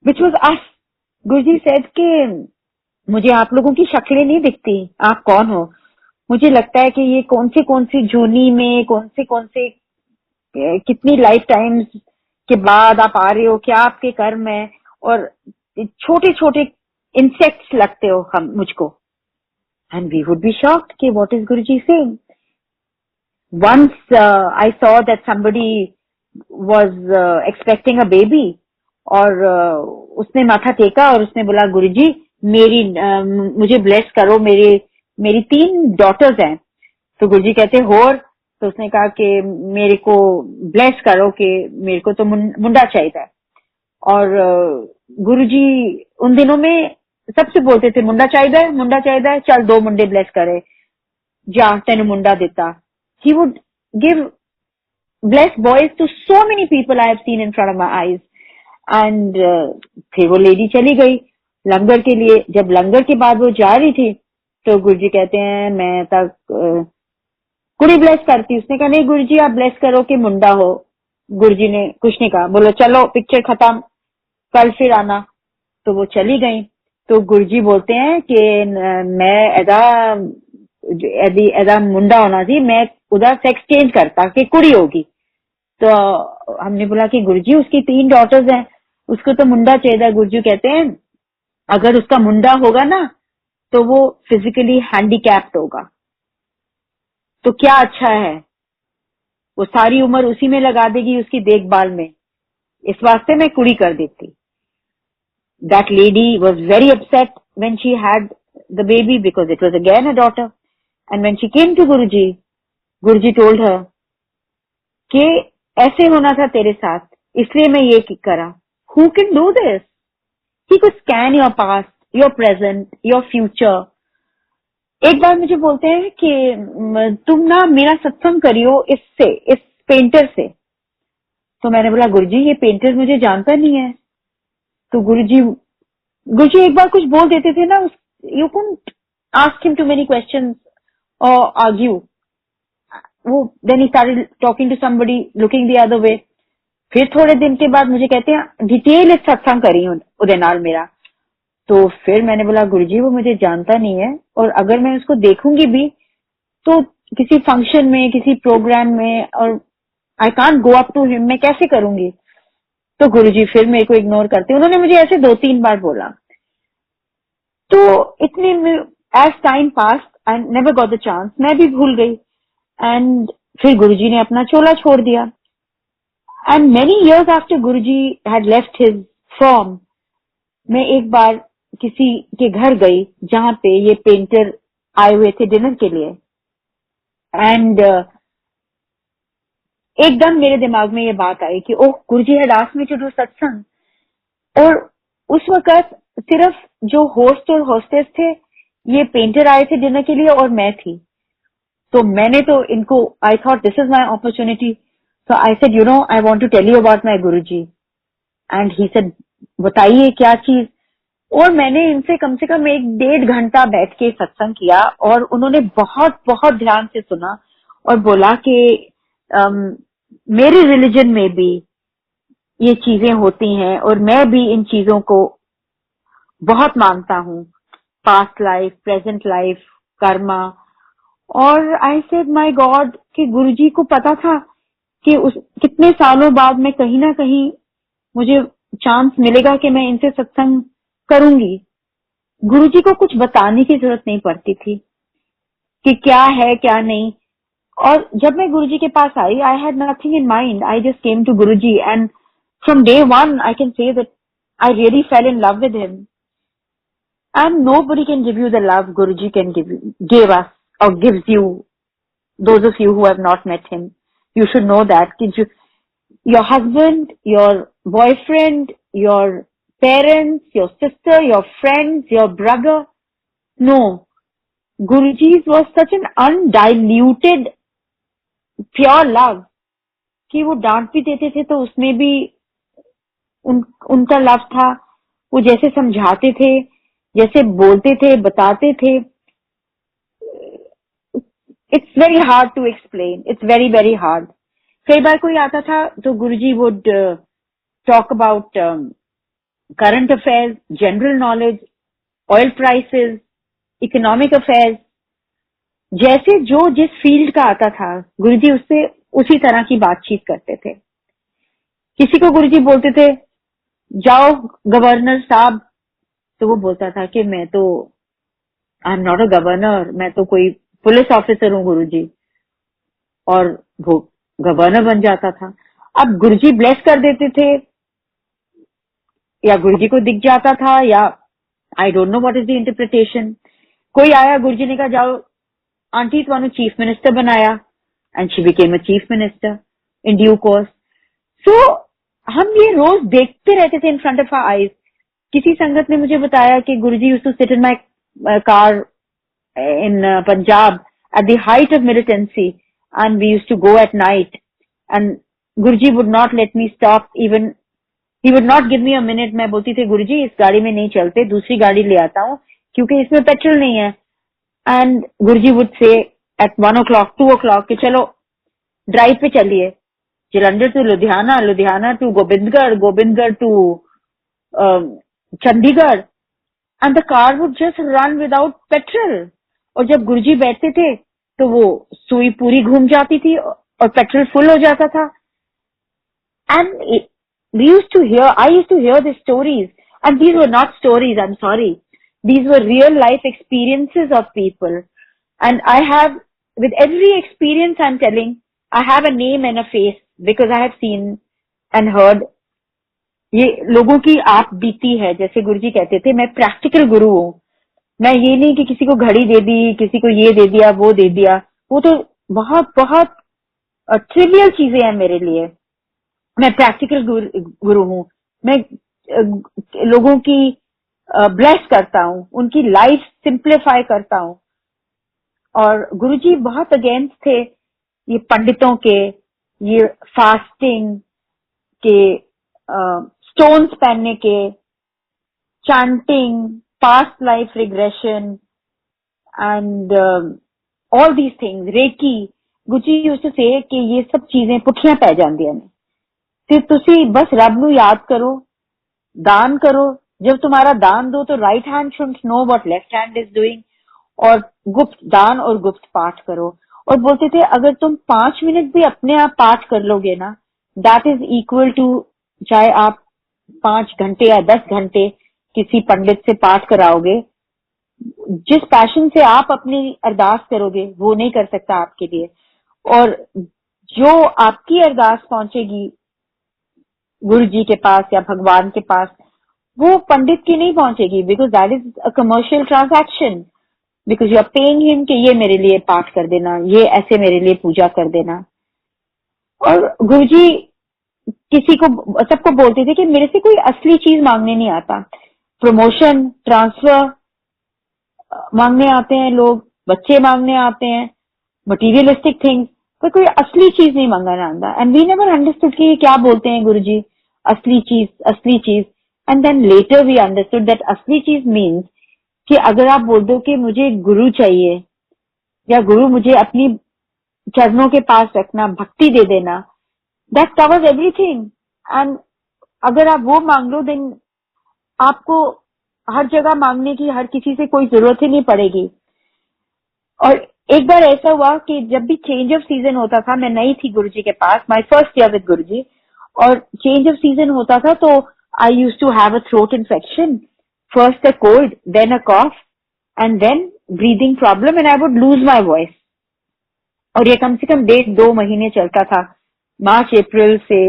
which was us. Guruji said कि मुझे आप लोगों की शक्लें नहीं दिखती, आप कौन हो, मुझे लगता है कि ये कौन सी जूनी में कौन से कितनी लाइफ टाइम्स के बाद आप आ रहे हो, क्या आपके कर्म है, और छोटे इंसेक्ट्स लगते हो हम मुझको. And we would be shocked कि what is Guruji saying. Once I saw that somebody was expecting a baby, और उसने माथा टेका और उसने बोला गुरुजी मुझे ब्लेस करो, मेरी 3 डॉटर्स हैं. तो गुरुजी कहते होर, तो उसने कहा कि मेरे को ब्लेस करो कि मेरे को तो मुंडा चाहिए. और गुरुजी उन दिनों में सबसे बोलते थे मुंडा चाहिए, चल 2 मुंडे ब्लेस करे, जा तेन मुंडा दिता। He would give bless boys to so many people I have seen in front of my eyes. And फिर वो लेडी चली गई लंगर के लिए। जब लंगर के बाद वो जा रही थी तो गुरुजी कहते हैं मैं तक कुड़ी ब्लेस करती। उसने कहा नहीं गुरुजी आप ब्लेस करो कि मुंडा हो। गुरुजी ने कुछ नहीं कहा, बोलो चलो पिक्चर खत्म, कल फिर आना। तो वो चली गई। तो गुरुजी बोलते हैं कि मैं एदा मुंडा होना थी, मैं उधर सेक्स चेंज करता कि कुड़ी होगी। तो हमने बोला कि गुरुजी उसकी 3 डॉटर्स हैं, उसको तो मुंडा चाहिए। गुरुजी कहते हैं अगर उसका मुंडा होगा ना तो वो फिजिकली हैंडीकैप्ड होगा, तो क्या अच्छा है, वो सारी उम्र उसी में लगा देगी उसकी देखभाल में, इस वास्ते मैं कुड़ी कर देती। That lady was very upset when she had the baby because it was again a daughter. And when she came to Guruji, Guruji told her कि ऐसे होना था तेरे साथ, इसलिए मैं ये करा। Who can do this? He could scan your past, your present, your future. एक बार मुझे बोलते हैं कि तुम ना मेरा सत्संग करियो इससे, इस पेंटर से। तो मैंने बोला गुरुजी ये पेंटर मुझे जानता नहीं है। तो गुरुजी एक बार कुछ बोल देते थे ना, you couldn't ask him too many questions और आर्ग्यू। वो then he started talking to somebody looking the other way. फिर थोड़े दिन के बाद मुझे कहते हैं डिटेल सत्संग करी उदे नाल मेरा। तो फिर मैंने बोला गुरुजी वो मुझे जानता नहीं है, और अगर मैं उसको देखूंगी भी तो किसी फंक्शन में, किसी प्रोग्राम में, और I can't go up to him, मैं कैसे करूंगी। तो गुरुजी फिर मेरे को इग्नोर करते। उन्होंने मुझे ऐसे 2-3 बार बोला। तो इतने में as time pass I never got the chance, मैं भी भूल गई। एंड फिर गुरुजी ने अपना चोला छोड़ दिया। And many years after Guruji had left his form, मैं एक बार किसी के घर गई जहां पे ये पेंटर आए हुए थे डिनर के लिए। एंड एकदम मेरे दिमाग में ये बात आई कि oh Guruji had asked me to do satsang. और उस वक्त सिर्फ जो होस्ट और होस्टेस थे, ये पेंटर आए थे डिनर के लिए और मैं थी। तो मैंने तो इनको, I thought this is my opportunity. So I said you know I want to tell you about my Guruji. And he said बताइए क्या चीज। और मैंने इनसे कम से कम 1-1.5 घंटा बैठ के सत्संग किया, और उन्होंने बहुत बहुत ध्यान से सुना और बोला कि मेरे रिलीजन में भी ये चीजें होती हैं और मैं भी इन चीजों को बहुत मानता हूँ, past life, present life, Karma. और आई सेड माय गॉड कि गुरुजी को पता था कि उस कितने सालों बाद में कहीं ना कहीं मुझे चांस मिलेगा कि मैं इनसे सत्संग करूंगी। गुरुजी को कुछ बताने की जरूरत नहीं पड़ती थी कि क्या है क्या नहीं। और जब मैं गुरुजी के पास आई, I had nothing in mind, I just came to Guruji and from day 1 I can say that I really fell in love with him. And nobody can give you the love Guruji can give us or gives you. Those of you who have not met him, you should know that your husband, your boyfriend, your parents, your sister, your friends, your brother, no, Guruji's was such an undiluted pure love कि वो डांट भी देते थे तो उसमें भी उनका लव था। वो जैसे समझाते थे, जैसे बोलते थे, बताते थे, it's very hard to explain, it's very very hard. कई बार कोई आता था तो Guruji would talk about current affairs, general knowledge, oil prices, economic affairs, जैसे जो जिस फील्ड का आता था गुरुजी उससे उसी तरह की बातचीत करते थे। किसी को गुरुजी बोलते थे जाओ गवर्नर साहब, तो वो बोलता था कि मैं तो I am not a governor, मैं तो कोई पुलिस ऑफिसर हूँ गुरुजी, और वो गवर्नर बन जाता था। अब गुरुजी ब्लेस कर देते थे, या गुरुजी को दिख जाता था, या I don't know what is the interpretation. कोई आया, गुरुजी ने कहा जाओ आंटी तुम्हारा चीफ मिनिस्टर बनाया, and she became a chief minister in due course. So हम ये रोज देखते रहते थे in front of our eyes किसी संगत ने मुझे बताया कि Guruji used to sit in my car in Punjab at the height of militancy, and we used to go at night, and Guruji would not let me stop, even he would not give me a minute. मैं बोलती थी गुरुजी इस गाड़ी में नहीं चलते, दूसरी गाड़ी ले आता हूँ क्योंकि इसमें पेट्रोल नहीं है. And Guruji would say at 1 o'clock, 2 o'clock कि चलो ड्राइव पे चलिए, Jalandhar to Ludhiana, Ludhiana to Gobindgarh, Gobindgarh to Chandigarh, and the car would just run without petrol. और जब गुरुजी बैठते थे तो वो सुई पूरी घूम जाती थी और पेट्रोल फुल हो जाता था. And we used to hear, I used to hear the stories, and these were not stories, I'm sorry. These were real life experiences of people. And I have, with every experience I'm telling, I have a name and a face because I have seen and heard. ये लोगों की आप बीती है, जैसे गुरुजी कहते थे मैं प्रैक्टिकल गुरु हूँ. मैं ये नहीं कि किसी को घड़ी दे दी, किसी को ये दे दिया, वो दे दिया, वो तो बहुत बहुत ट्रिवियल चीजें हैं मेरे लिए. मैं प्रैक्टिकल गुरु हूँ. मैं लोगों की ब्लेस करता हूँ, उनकी लाइफ सिंप्लीफाई करता हूँ. और गुरुजी बहुत अगेंस्ट थे ये पंडितों के, ये फास्टिंग के, स्टोन्स पहनने के, chanting, past life regression, and all these things, Reiki. Guruji used to say कि ये सब चीजें पुठियां पै जांदियां ने, फिर तुसी बस रब नू याद करो, दान करो. जब तुम्हारा दान दो तो right hand should know what left hand is doing, और गुप्त दान और गुप्त पाठ करो. और बोलते थे अगर तुम 5 मिनट भी अपने आप पाठ कर लोगे ना, दैट इज इक्वल टू चाहे आप 5 घंटे या 10 घंटे किसी पंडित से पाठ कराओगे. जिस पैशन से आप अपनी अरदास करोगे वो नहीं कर सकता आपके लिए. और जो आपकी अरदास पहुंचेगी गुरु जी के पास या भगवान के पास, वो पंडित की नहीं पहुंचेगी, because that is a commercial transaction, because you are paying him कि ये मेरे लिए पाठ कर देना, ये ऐसे मेरे लिए पूजा कर देना. और गुरुजी किसी को, सबको बोलते थे कि मेरे से कोई असली चीज मांगने नहीं आता. प्रमोशन, ट्रांसफर मांगने आते हैं लोग, बच्चे मांगने आते हैं, मटीरियलिस्टिक थिंग्स, पर कोई असली चीज नहीं मांगना आता. एंड वी नेवर अंडरस्टूड कि ये क्या बोलते हैं गुरुजी, असली चीज, असली चीज. And then later we understood that असली चीज मीन्स कि अगर आप बोल दो कि मुझे गुरु चाहिए, या गुरु मुझे अपनी चरणों के पास रखना, भक्ति दे देना, दैट कवर्स एवरीथिंग. एंड अगर आप वो मांग लो, देन आपको हर जगह मांगने की हर किसी से कोई जरूरत ही नहीं पड़ेगी. और एक बार ऐसा हुआ कि जब भी चेंज ऑफ सीजन होता था, मैं नई थी गुरुजी के पास, my first year with Guruji, और चेंज ऑफ सीजन होता था तो I used to have a throat infection, first a cold, then a cough, and then breathing problem, and I would lose my voice. और ये कम से कम 1.5-2 महीने चलता था, मार्च अप्रैल से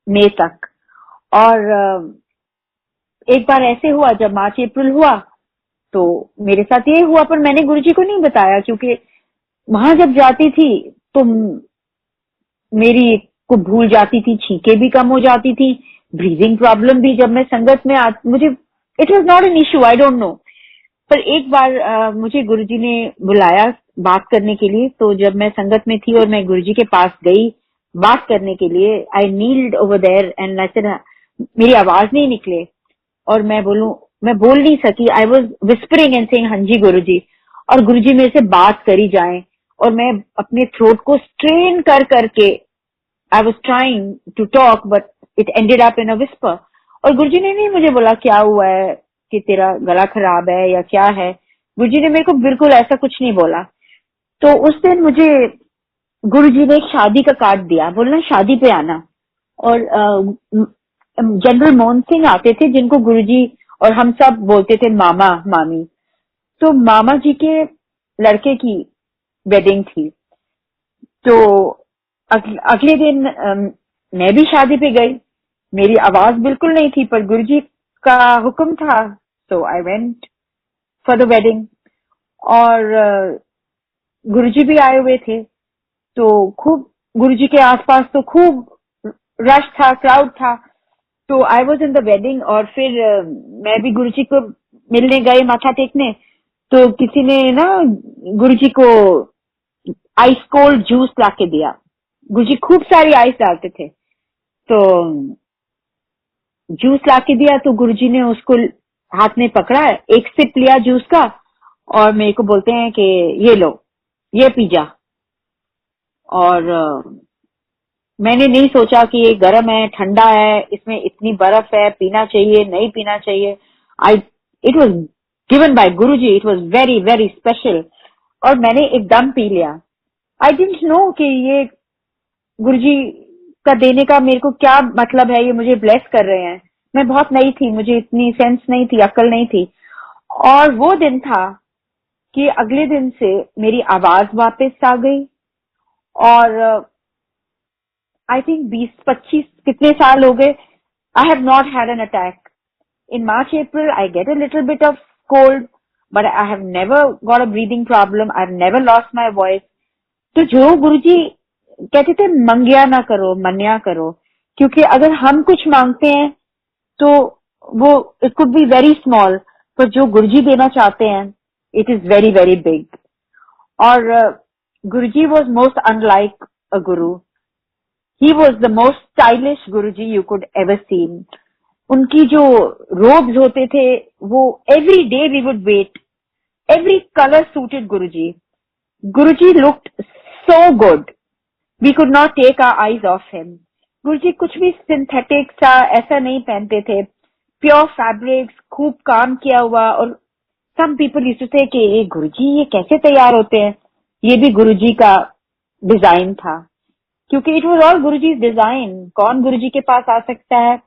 मई तक. और एक बार ऐसे हुआ, जब मार्च अप्रैल हुआ तो मेरे साथ ये हुआ, पर मैंने गुरुजी को नहीं बताया, क्योंकि वहां जब जाती थी तो मेरी को भूल जाती थी, छींकें भी कम हो जाती थी, ब्रीदिंग प्रॉब्लम भी. जब मैं संगत में मुझे it was not an issue, I don't no. पर एक बार मुझे गुरुजी ने बुलाया बात करने के लिए. तो जब मैं संगत में थी और मैं गुरुजी के पास गई बात करने के लिए, I kneeled over there and I said, मेरी आवाज नहीं निकले और मैं बोल नहीं सकी. I was whispering and saying हाँ जी गुरुजी, और गुरुजी मेरे से बात करी जाए, और मैं अपने थ्रोट को स्ट्रेन कर करके I was trying to talk, but it ended up in a whisper. और गुरुजी ने नहीं मुझे बोला क्या हुआ है, कि तेरा गला खराब है या क्या है. गुरुजी ने मेरे को बिल्कुल ऐसा कुछ नहीं बोला. तो उस दिन मुझे गुरुजी ने एक शादी का कार्ड दिया, बोलना शादी पे आना. और जनरल मोहन सिंह आते थे, जिनको गुरुजी और हम सब बोलते थे मामा मामी. तो मामा जी के लड़के की वेडिंग थी. तो अगले दिन मैं भी शादी पे गई. मेरी आवाज बिल्कुल नहीं थी, पर गुरुजी का हुक्म था, so I went for the wedding. और गुरुजी भी आए हुए थे, तो खूब गुरुजी के आसपास तो खूब रश था, क्राउड था. तो I was in the wedding, और फिर मैं भी गुरुजी को मिलने गए माथा टेकने, तो किसी ने ना गुरुजी को आइस कोल्ड जूस ला के दिया। गुरुजी खूब सारी आइस डालते थे, तो जूस ला के दिया, तो गुरुजी ने उसको हाथ में पकड़ा, एक सिप लिया जूस का, और मेरे को बोलते हैं कि ये लो, ये पी जा। और मैंने नहीं सोचा कि ये गर्म है, ठंडा है, इसमें इतनी बर्फ है, पीना चाहिए नहीं पीना चाहिए। I it was given by Guruji, it was very very special, और मैंने एकदम पी लिया। आई डिडंट नो कि ये गुरुजी का देने का मेरे को क्या मतलब है, ये मुझे ब्लेस कर रहे हैं। मैं बहुत नई थी, मुझे इतनी सेंस नहीं थी, अक्ल नहीं थी। और वो दिन था कि अगले दिन से मेरी आवाज वापस आ गई, और आई थिंक 20-25 कितने साल हो गए, I have not had an attack. In March April I get a little bit of cold, but I have never got a breathing problem, I have never lost my voice. तो जो गुरुजी कहते थे, मंगिया ना करो, मन्या करो, क्योंकि अगर हम कुछ मांगते हैं तो वो it could be very small, पर जो गुरुजी देना चाहते हैं it is very very big. और Guruji was most unlike a guru, he was the most stylish Guruji you could ever seen. उनकी जो रोब्स होते थे, वो every day we would wait, every colour suited Guruji. Guruji looked so good, we could not take our eyes off him. गुरुजी कुछ भी synthetic सा ऐसा नहीं पहनते थे, प्योर फैब्रिक्स, खूब काम किया हुआ। और some people used to say कि ये गुरुजी ये कैसे तैयार होते हैं, ये भी गुरुजी का डिजाइन था, क्योंकि it was all Guruji design. कौन गुरुजी के पास आ सकता है,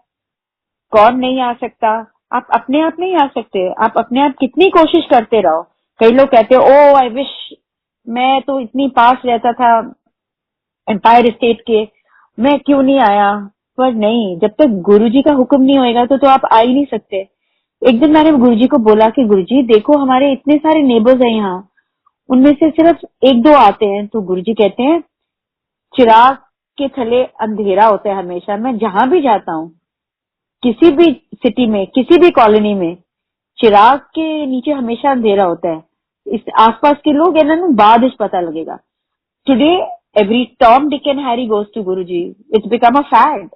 कौन नहीं आ सकता। आप अपने आप नहीं आ सकते, आप अपने आप कितनी कोशिश करते रहो। कई लोग कहते हैं ओ आई विश मैं तो इतनी पास रहता था एम्पायर स्टेट के, मैं क्यों नहीं आया। पर नहीं, जब तक गुरुजी का हुक्म नहीं होएगा तो आप आ ही नहीं सकते। एक दिन मैंने गुरुजी को बोला कि गुरुजी देखो, हमारे इतने सारे नेबर्स हैं यहाँ, उनमें से सिर्फ एक दो आते हैं। तो गुरुजी कहते हैं चिराग के थले अंधेरा होता है हमेशा। मैं जहां भी जाता हूँ, किसी भी सिटी में, किसी भी कॉलोनी में, चिराग के नीचे हमेशा अंधेरा होता है। इस आसपास के लोग है ना, बाद इस पता लगेगा। Today every Tom Dick and Harry goes to Guruji, it's become a fad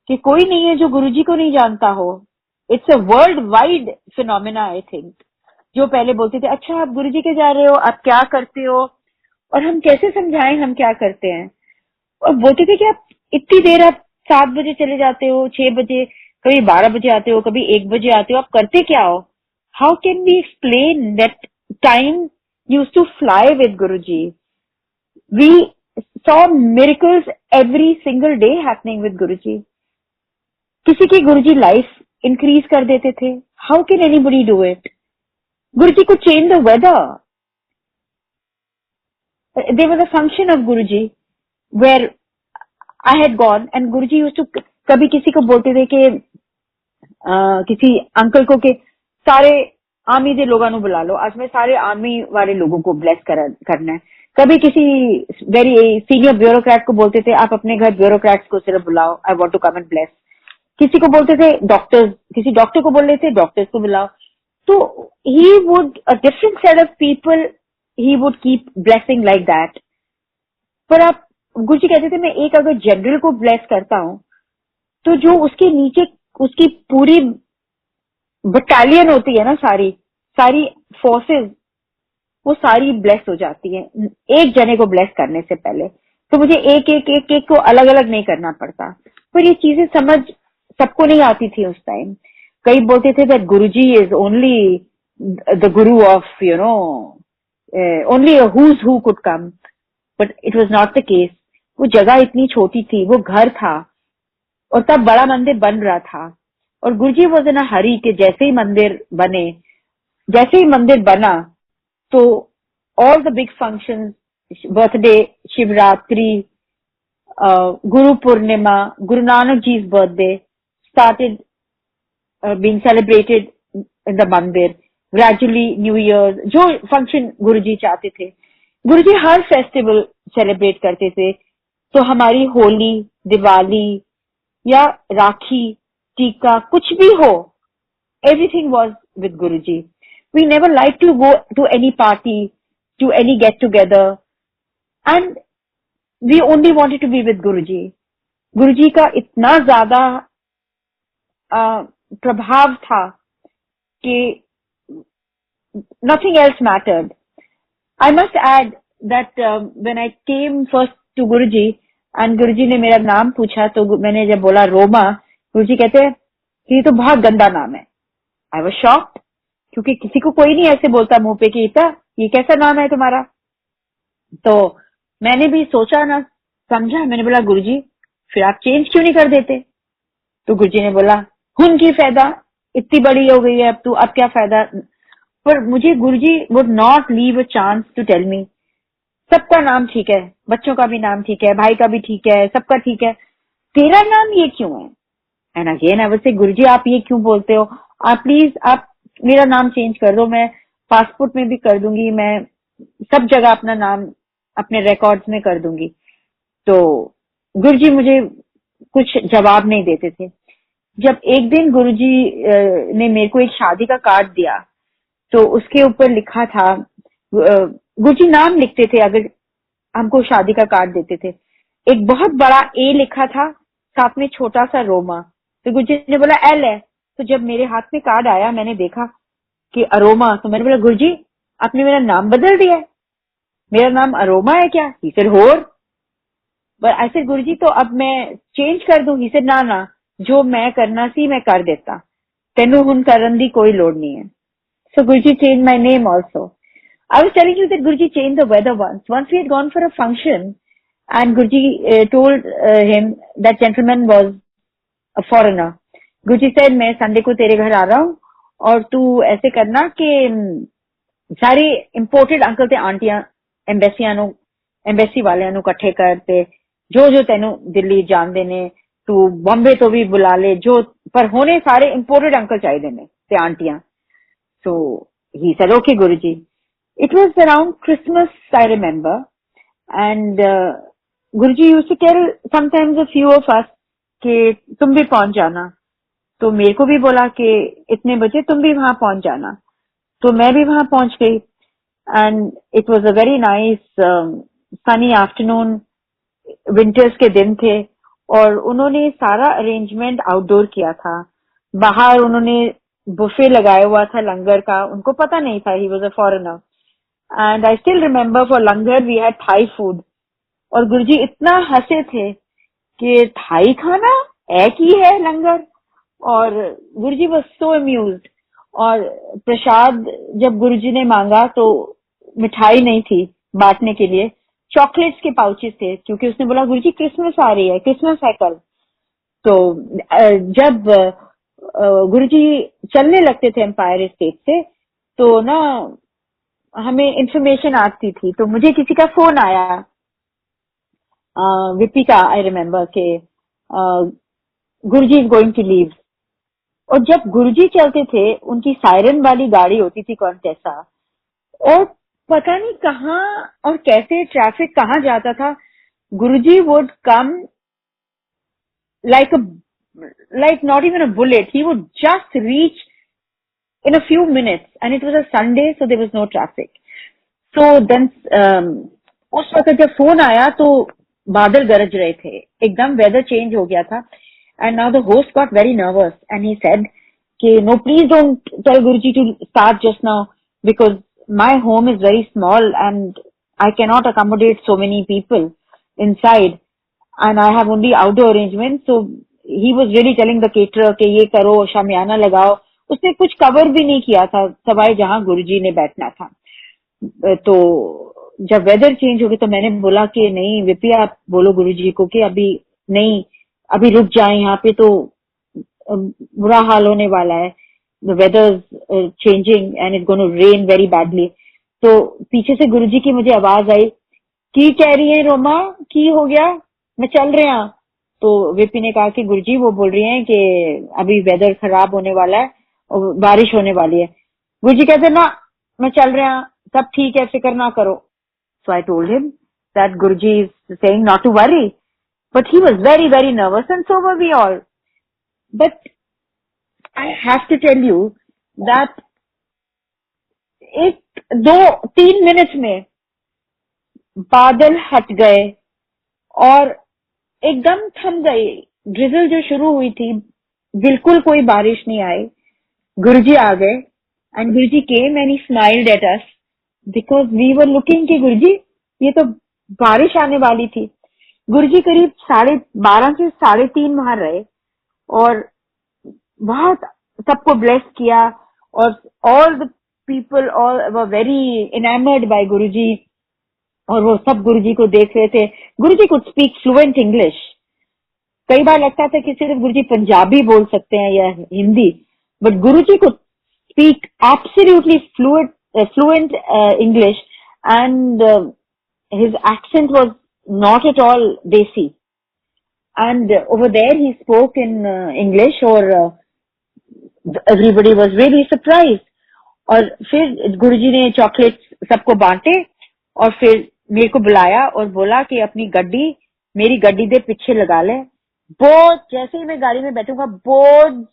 कि कोई नहीं है जो गुरुजी को नहीं जानता हो। It's a world wide phenomena I think. जो पहले बोलते थे अच्छा आप गुरुजी के जा रहे हो, आप क्या करते हो, और हम कैसे समझाएं हम क्या करते हैं। और बोलते थे कि आप इतनी देर, आप 7 बजे चले जाते हो, 6 बजे, कभी 12 बजे आते हो, कभी 1 बजे आते हो, आप करते क्या हो। How can we explain that time used to fly with Guruji. We saw miracles every single day happening with Guruji. किसी की गुरुजी लाइफ इंक्रीज कर देते थे। How can anybody do it. Guruji could change the weather. There was a function of Guruji where I had gone and Guruji used to, कभी किसी को बोलते थे कि किसी अंकल को कि सारे आर्मी दे लोगों को बुला लो, आज मैं सारे आर्मी वाले लोगों को ब्लेस करना है। कभी किसी वेरी सीनियर ब्यूरोक्रेट को बोलते थे आप अपने घर ब्यूरोक्रेट्स को सिर्फ बुलाओ, I want to come and bless. किसी को बोलते थे डॉक्टर्स, किसी डॉक्टर को बोल रहे थे डॉक्टर्स को बुलाओ। तो he would a different set of people he would keep blessing like that. पर आप गुरुजी कहते थे मैं एक अगर जनरल को ब्लेस करता हूं तो जो उसके नीचे उसकी पूरी बटालियन होती है ना, सारी सारी फोर्सेस, वो सारी ब्लेस हो जाती है एक जने को ब्लेस करने से पहले। तो मुझे एक एक एक एक को अलग अलग नहीं करना पड़ता। पर ये चीजें समझ सबको नहीं आती थी उस टाइम। कई बोलते थे that Guruji is only the guru of you know only whose who could come, but it was not the case. वो जगह इतनी छोटी थी, वो घर था, और तब बड़ा मंदिर बन रहा था। और गुरुजी वॉज इन अ हरी कि जैसे ही मंदिर बने, जैसे ही मंदिर बना तो all the big functions, birthday, Shivratri, Guru Purnima, Guru Nanak ji's birthday started being celebrated in the mandir. Gradually new year, जो फंक्शन गुरुजी चाहते थे, गुरुजी हर फेस्टिवल सेलिब्रेट करते थे। तो हमारी होली, दिवाली या राखी टीका, कुछ भी हो, everything was with Guruji. We never liked to go to any party, to any get together, and we only wanted to be with Guruji. गुरुजी का इतना ज्यादा प्रभाव था कि nothing else mattered. I must add that when I came first to Guruji and Guruji ने मेरा नाम पूछा, तो मैंने जब बोला रोमा, गुरुजी कहते कि ये तो बहुत गंदा नाम है. I was shocked, क्योंकि किसी को कोई नहीं ऐसे बोलता मुंह पे कि इता ये कैसा नाम है तुम्हारा. तो मैंने भी सोचा ना समझा, मैंने बोला गुरुजी फिर आप चेंज क्यों नहीं कर देते. तो गुरुजी ने बोला हुन की फायदा, इतनी बड़ी हो गई है अब तू, अब क्या फायदा. पर मुझे Guruji would not leave a chance to tell me सबका नाम ठीक है, बच्चों का भी नाम ठीक है, भाई का भी ठीक है, सबका ठीक है, तेरा नाम ये क्यों है. And again I would say गुरुजी आप ये क्यों बोलते हो, आप प्लीज आप मेरा नाम चेंज कर दो, मैं पासपोर्ट में भी कर दूंगी, मैं सब जगह अपना नाम अपने रिकॉर्ड्स में कर दूंगी. तो गुरुजी मुझे कुछ जवाब नहीं देते थे. जब एक दिन गुरुजी ने मेरे को एक शादी का कार्ड दिया, तो उसके ऊपर लिखा था, गुरुजी नाम लिखते थे अगर हमको शादी का कार्ड देते थे, एक बहुत बड़ा ए लिखा था, साथ में छोटा सा रोमा. तो गुरुजी ने बोला एल है. तो जब मेरे हाथ में कार्ड आया मैंने देखा कि अरोमा, तो मैंने बोला गुरुजी आपने मेरा नाम बदल दिया है, मेरा नाम अरोमा है क्या. ही सेड होर. बट आई सेड गुरुजी तो अब मैं चेंज कर दूं. ही सेड ना ना, जो मैं करना सी मैं कर देता, तेनू हुन करन दी कोई लोड़ नहीं है. So Guruji changed my name also. I was telling you that Guruji changed the weather once. Once we had gone for a function and Guruji told him that gentleman was a foreigner. Guruji said, मैं Sunday को तेरे घर आ रहा हूँ और तू ऐसे करना कि सारे इम्पोर्टेड अंकल ते आंटियां एम्बेसी वाले इकट्ठे करते, जो जो तेनू दिल्ली जानते ने, तू बॉम्बे तो भी बुला ले, जो पर होने सारे इम्पोर्टेड अंकल चाहिए ने ते आंटियां. So he said, okay, Guruji. It was around Christmas, I remember. And Guruji used to tell sometimes a few of us कि तुम भी पहुंच जाना. तो मेरे को भी बोला कि इतने बजे तुम भी वहां पहुंच जाना. तो मैं भी वहां पहुंच गई. And it was a very nice sunny afternoon. Winters के दिन थे और उन्होंने सारा अरेंजमेंट आउटडोर किया था. बाहर उन्होंने बुफे लगाया हुआ था लंगर का, उनको पता नहीं था, he was a foreigner. And I still remember for langar we had Thai food. और गुरुजी इतना हंसे थे कि थाई खाना एक ही है लंगर. और गुरुजी वॉज सो अम्यूज्ड. और प्रसाद जब गुरुजी ने मांगा तो मिठाई नहीं थी बांटने के लिए, चॉकलेट्स के पाउचेस थे, क्योंकि उसने बोला गुरुजी क्रिसमस आ रही है, क्रिसमस है कल. तो जब गुरुजी चलने लगते थे एम्पायर स्टेट से, तो ना हमें इंफॉर्मेशन आती थी. तो मुझे किसी का फोन आया, विपी का, आई रिमेम्बर के गुरुजी इज गोइंग टू लीव. और जब गुरुजी चलते थे उनकी सायरन वाली गाड़ी होती थी कौन कैसा, और पता नहीं कहाँ और कैसे ट्रैफिक कहाँ जाता था. Guruji would come like not even a bullet. He would just reach in a few minutes, and it was a Sunday, so there was no traffic. So then उस वक्त जब फोन आया तो बादल गरज रहे थे, एकदम वेदर चेंज हो गया था. And now the host got very nervous and he said कि no, please don't tell Guruji to start just now because my home is very small and I cannot accommodate so many people inside and I have only outdoor arrangements. So he was really telling the caterer कि ये करो, शामियाना लगाओ. उसने कुछ cover भी नहीं किया था सवाई जहां गुरुजी ने बैठना था. तो जब वेदर चेंज हो गया तो मैंने बोला कि नहीं विपी, आप बोलो गुरुजी को कि अभी नहीं, अभी रुक जाए, यहाँ पे तो बुरा हाल होने वाला है, the weather changing and it's going to rain very badly. तो पीछे से गुरुजी की मुझे आवाज आई, की कह रही है रोमा, की हो गया, मैं चल रहे हैं. तो विपी ने कहा कि गुरुजी वो बोल रही हैं कि अभी वेदर खराब होने वाला है और बारिश होने वाली है. गुरुजी कहते ना, मैं चल रहे हैं, सब ठीक है, फिक्र ना करो. So I told him that Guruji is saying not to worry, but he was very very nervous and so were we all. But I have to tell you that एक 2-3 मिनट में बादल हट गए और एकदम थम गई। ड्रिजल जो शुरू हुई थी, बिल्कुल कोई बारिश नहीं आई। गुरुजी आ गए and Guruji came and he smiled at us because we were looking कि गुरुजी ये तो बारिश आने वाली थी। गुरुजी करीब 12:30 से 3:30 वहां रहे और बहुत सबको ब्लेस किया और all the people all were very enamoured by Guruji और वो सब गुरुजी को देख रहे थे। Guruji could speak fluent English. कई बार लगता था कि सिर्फ गुरुजी पंजाबी बोल सकते हैं या Hindi, but Guruji could speak absolutely fluent English and his accent was not at all desi, and over there he spoke in English or everybody was really surprised। और फिर गुरुजी ने चॉकलेट सबको बांटे और फिर मेरे को बुलाया और बोला कि अपनी गड्डी मेरी गड्डी दे पीछे लगा ले। बहुत जैसे ही मैं गाड़ी में बैठूंगा बहुत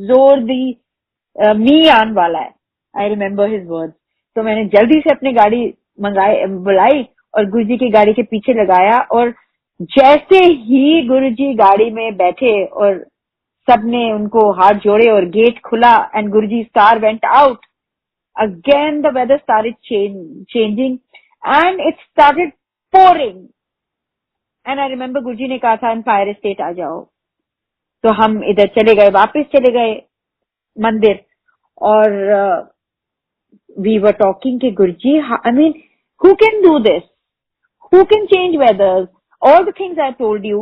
जोर दी मी आने वाला है। I remember his words. तो मैंने जल्दी से अपनी गाड़ी बुलाई और गुरुजी की गाड़ी के पीछे लगाया और जैसे ही गुरुजी गाड़ी में बैठे और सबने उनको हाथ जोड़े और गेट खुला and Guruji's car went out, again the weather started changing and it started pouring and I remember गुरुजी ने कहा था एम्पायर स्टेट आ जाओ। तो हम इधर चले गए, वापस चले गए मंदिर और we were talking कि गुरुजी, I mean who can do this? Who can change weathers? All the things I told you,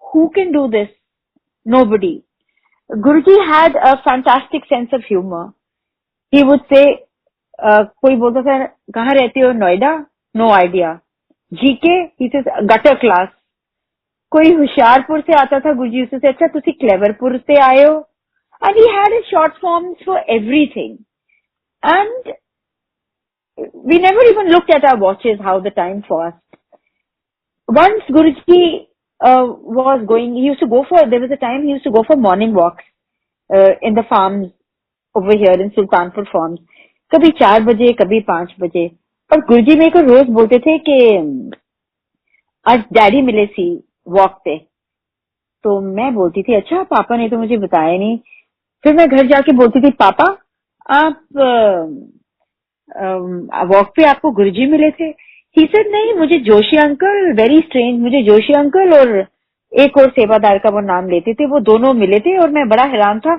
who can do this? Nobody. Guruji had a fantastic sense of humor. He would say, कोई बोलता था कहाँ रहते हो? Noida? No idea. GK? He says gutter class. कोई होशियारपुर से आता था, गुरुजी उससे अच्छा तुसी क्लेवरपुर से आए हो? And he had his short forms for everything. And we never even looked at our watches how the time passed. Once Guruji was going, he used to go for, there was a time he used to go for morning walks in the farms over here in Sultanpur farms. कभी 4 बजे, कभी 5 बजे। और गुरुजी मेरे को रोज बोलते थे कि आज डैडी मिले सी वॉक पे। तो मैं बोलती थी अच्छा, पापा ने तो मुझे बताया नहीं। फिर मैं घर जाके बोलती थी पापा आप वॉक पे आपको गुरुजी मिले थे? ही सेड नहीं, मुझे जोशी अंकल, वेरी स्ट्रेंज, मुझे जोशी अंकल और एक और सेवादार का वो नाम लेते थे, वो दोनों मिले थे और मैं बड़ा हैरान था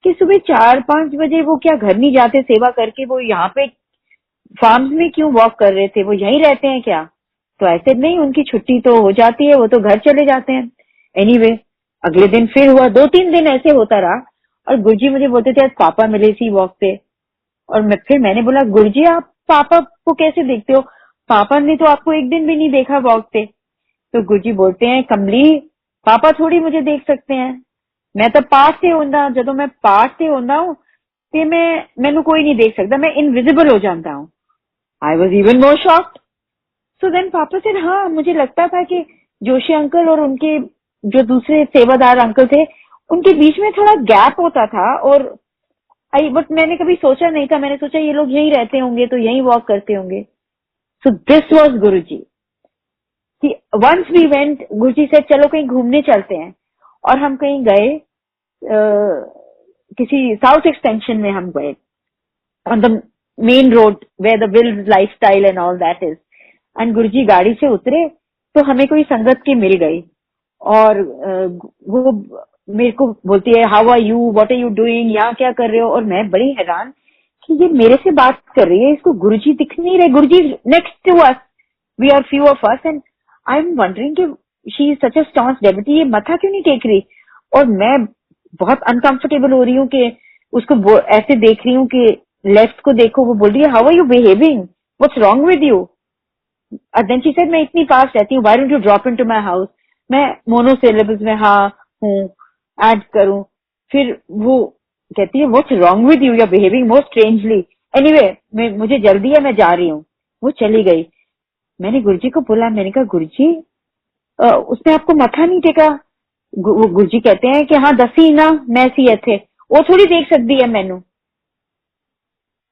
कि सुबह 4-5 बजे वो क्या घर नहीं जाते सेवा करके, वो यहाँ पे फार्म्स में क्यों वॉक कर रहे थे? वो यहीं रहते हैं क्या? तो ऐसे नहीं, उनकी छुट्टी तो हो जाती है, वो तो घर चले जाते हैं। एनीवे, अगले दिन फिर हुआ, 2-3 दिन ऐसे होता रहा और गुरुजी मुझे बोलते थे आज पापा मिले सी वॉक पे। और मैंने बोला गुरुजी आप पापा को कैसे देखते हो? पापा ने तो आपको एक दिन भी नहीं देखा वॉक पे। तो गुरुजी बोलते हैं कमली पापा थोड़ी मुझे देख सकते हैं, मैं तो पास से होंदा, जदों मैं पास से होंदा हूं ते मैनू कोई नहीं देख सकता, मैं इनविजिबल हो जाता हूं। I was even more shocked. So then पापा से हाँ मुझे लगता था कि जोशी अंकल और उनके जो दूसरे सेवादार अंकल थे उनके बीच में थोड़ा गैप होता था और बट मैंने कभी सोचा नहीं था, मैंने सोचा ये लोग यहीं रहते होंगे तो यहीं वॉक करते होंगे। So this was Guruji. Once we went, Guruji से चलो कहीं घूमने चलते हैं और हम कहीं गए, किसी साउथ एक्सटेंशन में हम गए on the main road where the wild lifestyle and all that is. And Guruji गाड़ी से उतरे तो हमें कोई संगत की मिल गई और वो मेरे को बोलती है how are you, what are you doing, यहाँ क्या कर रहे हो? और मैं बड़ी हैरान कि ये मेरे से बात कर रही है, इसको गुरुजी दिख नहीं रहे। Guruji next to us, we are few of us and I am wondering कि she is such a staunch devotee, ये मथा क्यों नहीं टेक रही? और मैं बहुत अनकंफर्टेबल हो रही हूँ कि उसको ऐसे देख रही हूँ कि लेफ्ट को देखो, वो बोल रही है how are you behaving, what's wrong with you? Then she said मैं इतनी पास रहती हूँ, why don't you drop into my house? मैं मोनोसिलेबल्स में हाँ हूँ ऐड करूं। फिर वो कहती है what's wrong with you, you are behaving most strangely. Anyway मुझे जल्दी है, मैं जा रही हूँ। वो चली गई। मैंने गुरुजी को बोला, मैंने कहा गुरुजी उसने आपको मथा नहीं टेका? गुरुजी कहते हैं कि हाँ दसी ना मैं सी थे। वो थोड़ी देख सकती है मैनू।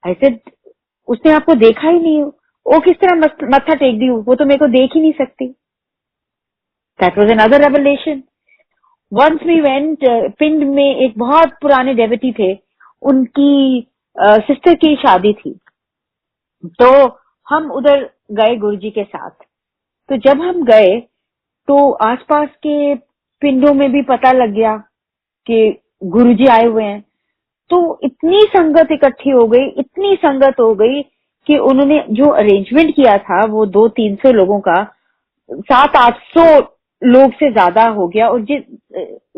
ऐसे उसने आपको देखा ही नहीं, वो किस तरह मत्था टेक दी, वो तो मेरे को देख ही नहीं सकती। That was another revelation. Once we went, पिंड में एक बहुत पुराने डेवटी थे, उनकी सिस्टर की शादी थी, तो हम उधर गए गुरुजी के साथ। तो जब हम गए तो आसपास के पिंडों में भी पता लग गया कि गुरुजी आए हुए हैं। तो इतनी संगत इकट्ठी हो गई, इतनी संगत हो गई कि उन्होंने जो अरेंजमेंट किया था वो 200-300 लोगों का 700-800 लोग से ज्यादा हो गया। और जिस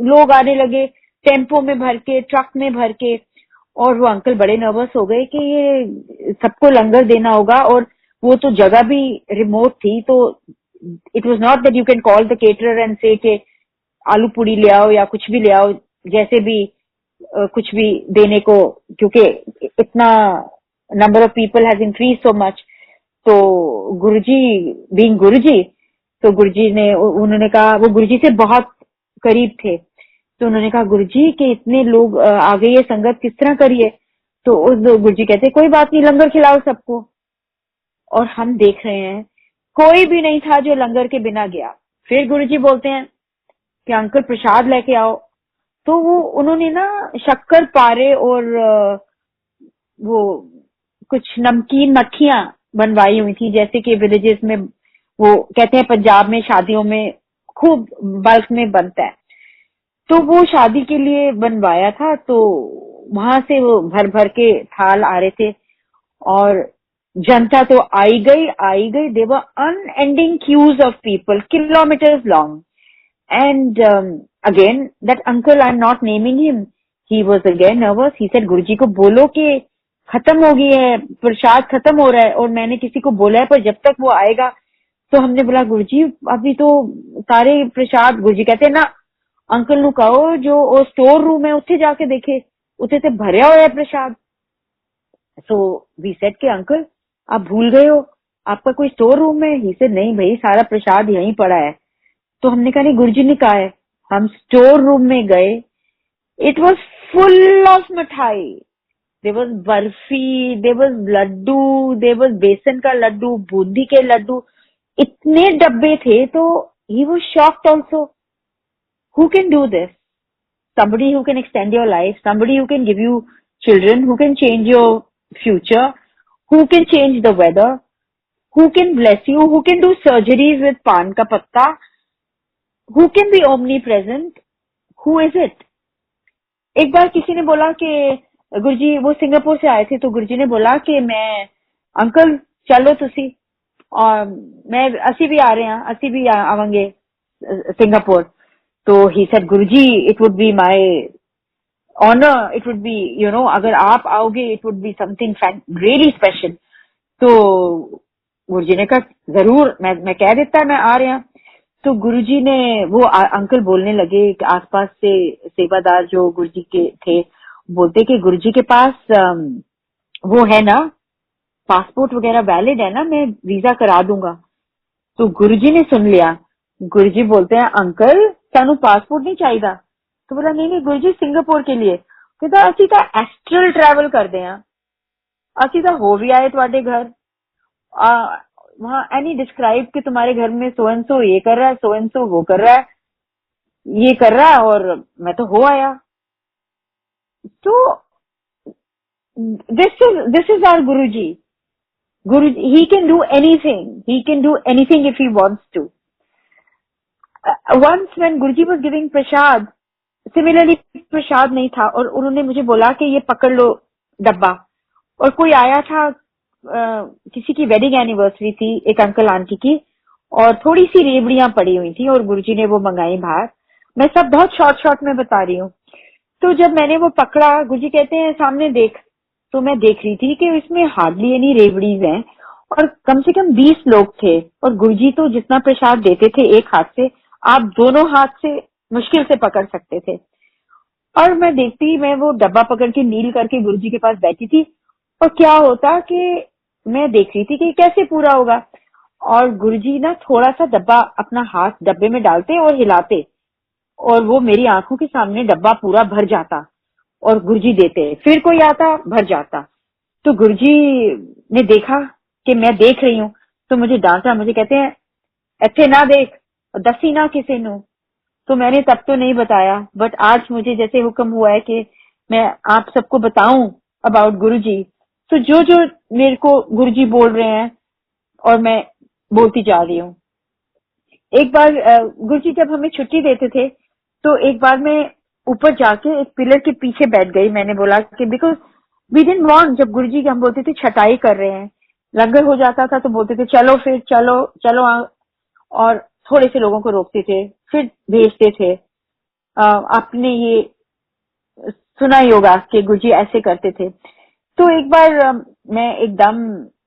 लोग आने लगे टेम्पो में भर के, ट्रक में भर के, और वो अंकल बड़े नर्वस हो गए कि ये सबको लंगर देना होगा, और वो तो जगह भी रिमोट थी, तो it was not that you can call the caterer and से के आलू पूड़ी ले आओ या कुछ भी ले आओ, जैसे भी कुछ भी देने को, क्योंकि इतना number of people has increase so much. तो गुरुजी बीइंग गुरुजी, तो गुरुजी ने, उन्होंने कहा, वो गुरुजी से बहुत करीब थे, तो उन्होंने कहा गुरुजी के इतने लोग आ गए, ये संगत किस तरह करिए। तो उस गुरुजी कहते कोई बात नहीं, लंगर खिलाओ सबको। और हम देख रहे हैं कोई भी नहीं था जो लंगर के बिना गया। फिर गुरुजी बोलते हैं कि अंकल प्रसाद लेके आओ। तो वो उन्होंने ना शक्कर पारे और वो कुछ नमकीन मक्खियां बनवाई हुई थी, जैसे कि विलेजेस में वो कहते हैं, पंजाब में शादियों में खूब बल्क में बनता है, तो वो शादी के लिए बनवाया था। तो वहां से वो भर भर के थाल आ रहे थे, और जनता तो आई गई। There were unending queues of people, kilometres long. And again, that uncle, I'm not naming him, he was again nervous. He said, गुरुजी को बोलो कि खत्म हो गई है, प्रसाद खत्म हो रहा है, और मैंने किसी को बोला है, पर जब तक वो आएगा। तो हमने बोला गुरुजी अभी तो सारे प्रसाद, गुरुजी कहते हैं ना, अंकल नु कहो जो वो स्टोर रूम है उत्थे जाके देखे, उत्थे ते भरया होया है प्रसाद। सो वी सेड के अंकल आप भूल गए हो, आपका कोई स्टोर रूम है? ही सेड नहीं भाई, सारा प्रसाद यहीं पड़ा है। तो हमने कहा नहीं, गुरुजी ने कहा है। हम स्टोर रूम में गए, it was full of mithai. There was barfi, there was laddu, there was besan का लड्डू, बूंदी के लड्डू, इतने डब्बे थे। तो he was shocked also, who can do this? somebody who can extend your life, somebody who can give you children, who can change your future, who can change the weather, who can bless you, who can do surgeries with pan ka patta, who can be omnipresent, who is it? एक बार किसी ने बोला कि गुरुजी, वो Singapore से आए थे, तो गुरुजी ने बोला कि मैं अंकल चलो तुसी, और मैं असी भी आ रहे हैं, असी भी आवेंगे सिंगापुर। तो he said Guruji it would be my honour, it would be, you know, अगर आप आओगे it would be something really special. तो गुरुजी ने कहा जरूर, मैं कह देता मैं आ रहे हैं। तो गुरुजी ने, वो अंकल बोलने लगे, आसपास से सेवादार जो गुरुजी के थे बोलते कि गुरुजी के पास वो है ना, पासपोर्ट वगैरह वैलिड है ना, मैं वीजा करा दूंगा। तो गुरुजी ने सुन लिया। गुरुजी बोलते हैं अंकल सानू पासपोर्ट नहीं चाहिए। तो बोला नहीं नहीं गुरुजी, सिंगापुर के लिए। कहता असी तो एस्ट्रल ट्रैवल करते हैं, असी तो हो भी आए तुम्हारे घर, वहां एनी डिस्क्राइब कि तुम्हारे घर में सो एंड सो ये कर रहा है, सो एंड सो वो कर रहा है, ये कर रहा है, और मैं तो हो आया। तो this is our Guruji. Guruji, he can do anything, he can do anything if he wants to. Once when Guruji was giving prasad, similarly प्रसाद नहीं था, और उन्होंने मुझे बोला कि ये पकड़ लो डब्बा। और कोई आया था, किसी की वेडिंग एनिवर्सरी थी, एक अंकल आंटी की, और थोड़ी सी रेवड़ियां पड़ी हुई थी, और गुरुजी ने वो मंगाई बाहर। मैं सब बहुत शॉर्ट में बता रही हूँ। तो जब मैंने वो पकड़ा, गुरुजी कहते हैं सामने देख। तो मैं देख रही थी कि इसमें हार्डली एनी रेवड़ीज हैं, और कम से कम 20 लोग थे, और गुरुजी तो जितना प्रसाद देते थे एक हाथ से, आप दोनों हाथ से मुश्किल से पकड़ सकते थे। और मैं देखती, मैं वो डब्बा पकड़ के नील करके गुरुजी के पास बैठी थी, और क्या होता कि मैं देख रही थी कि कैसे पूरा होगा। और गुरुजी ना थोड़ा सा डब्बा अपना हाथ डब्बे में डालते और हिलाते, और वो मेरी आंखों के सामने डब्बा पूरा भर जाता। और गुरुजी देते, फिर कोई आता भर जाता। तो गुरुजी ने देखा कि मैं देख रही हूँ तो मुझे डांटा, मुझे कहते हैं ऐसे ना देख, दसी ना किसी नु। तो मैंने तब तो नहीं बताया, बट आज मुझे जैसे हुक्म हुआ है कि मैं आप सबको बताऊं अबाउट गुरुजी, तो जो जो मेरे को गुरुजी बोल रहे हैं और मैं बोलती जा रही हूँ। एक बार गुरुजी जब हमें छुट्टी देते थे तो एक बार मैं ऊपर जाके एक पिलर के पीछे बैठ गई। मैंने बोला कि बिकॉज वी डिडंट वांट, जब गुरुजी हम बोलते थे छटाई कर रहे हैं, लंगर हो जाता था तो बोलते थे चलो फिर चलो चलो और थोड़े से लोगों को रोकते थे फिर भेजते थे। आपने ये सुना ही होगा कि गुरुजी ऐसे करते थे। तो एक बार मैं एकदम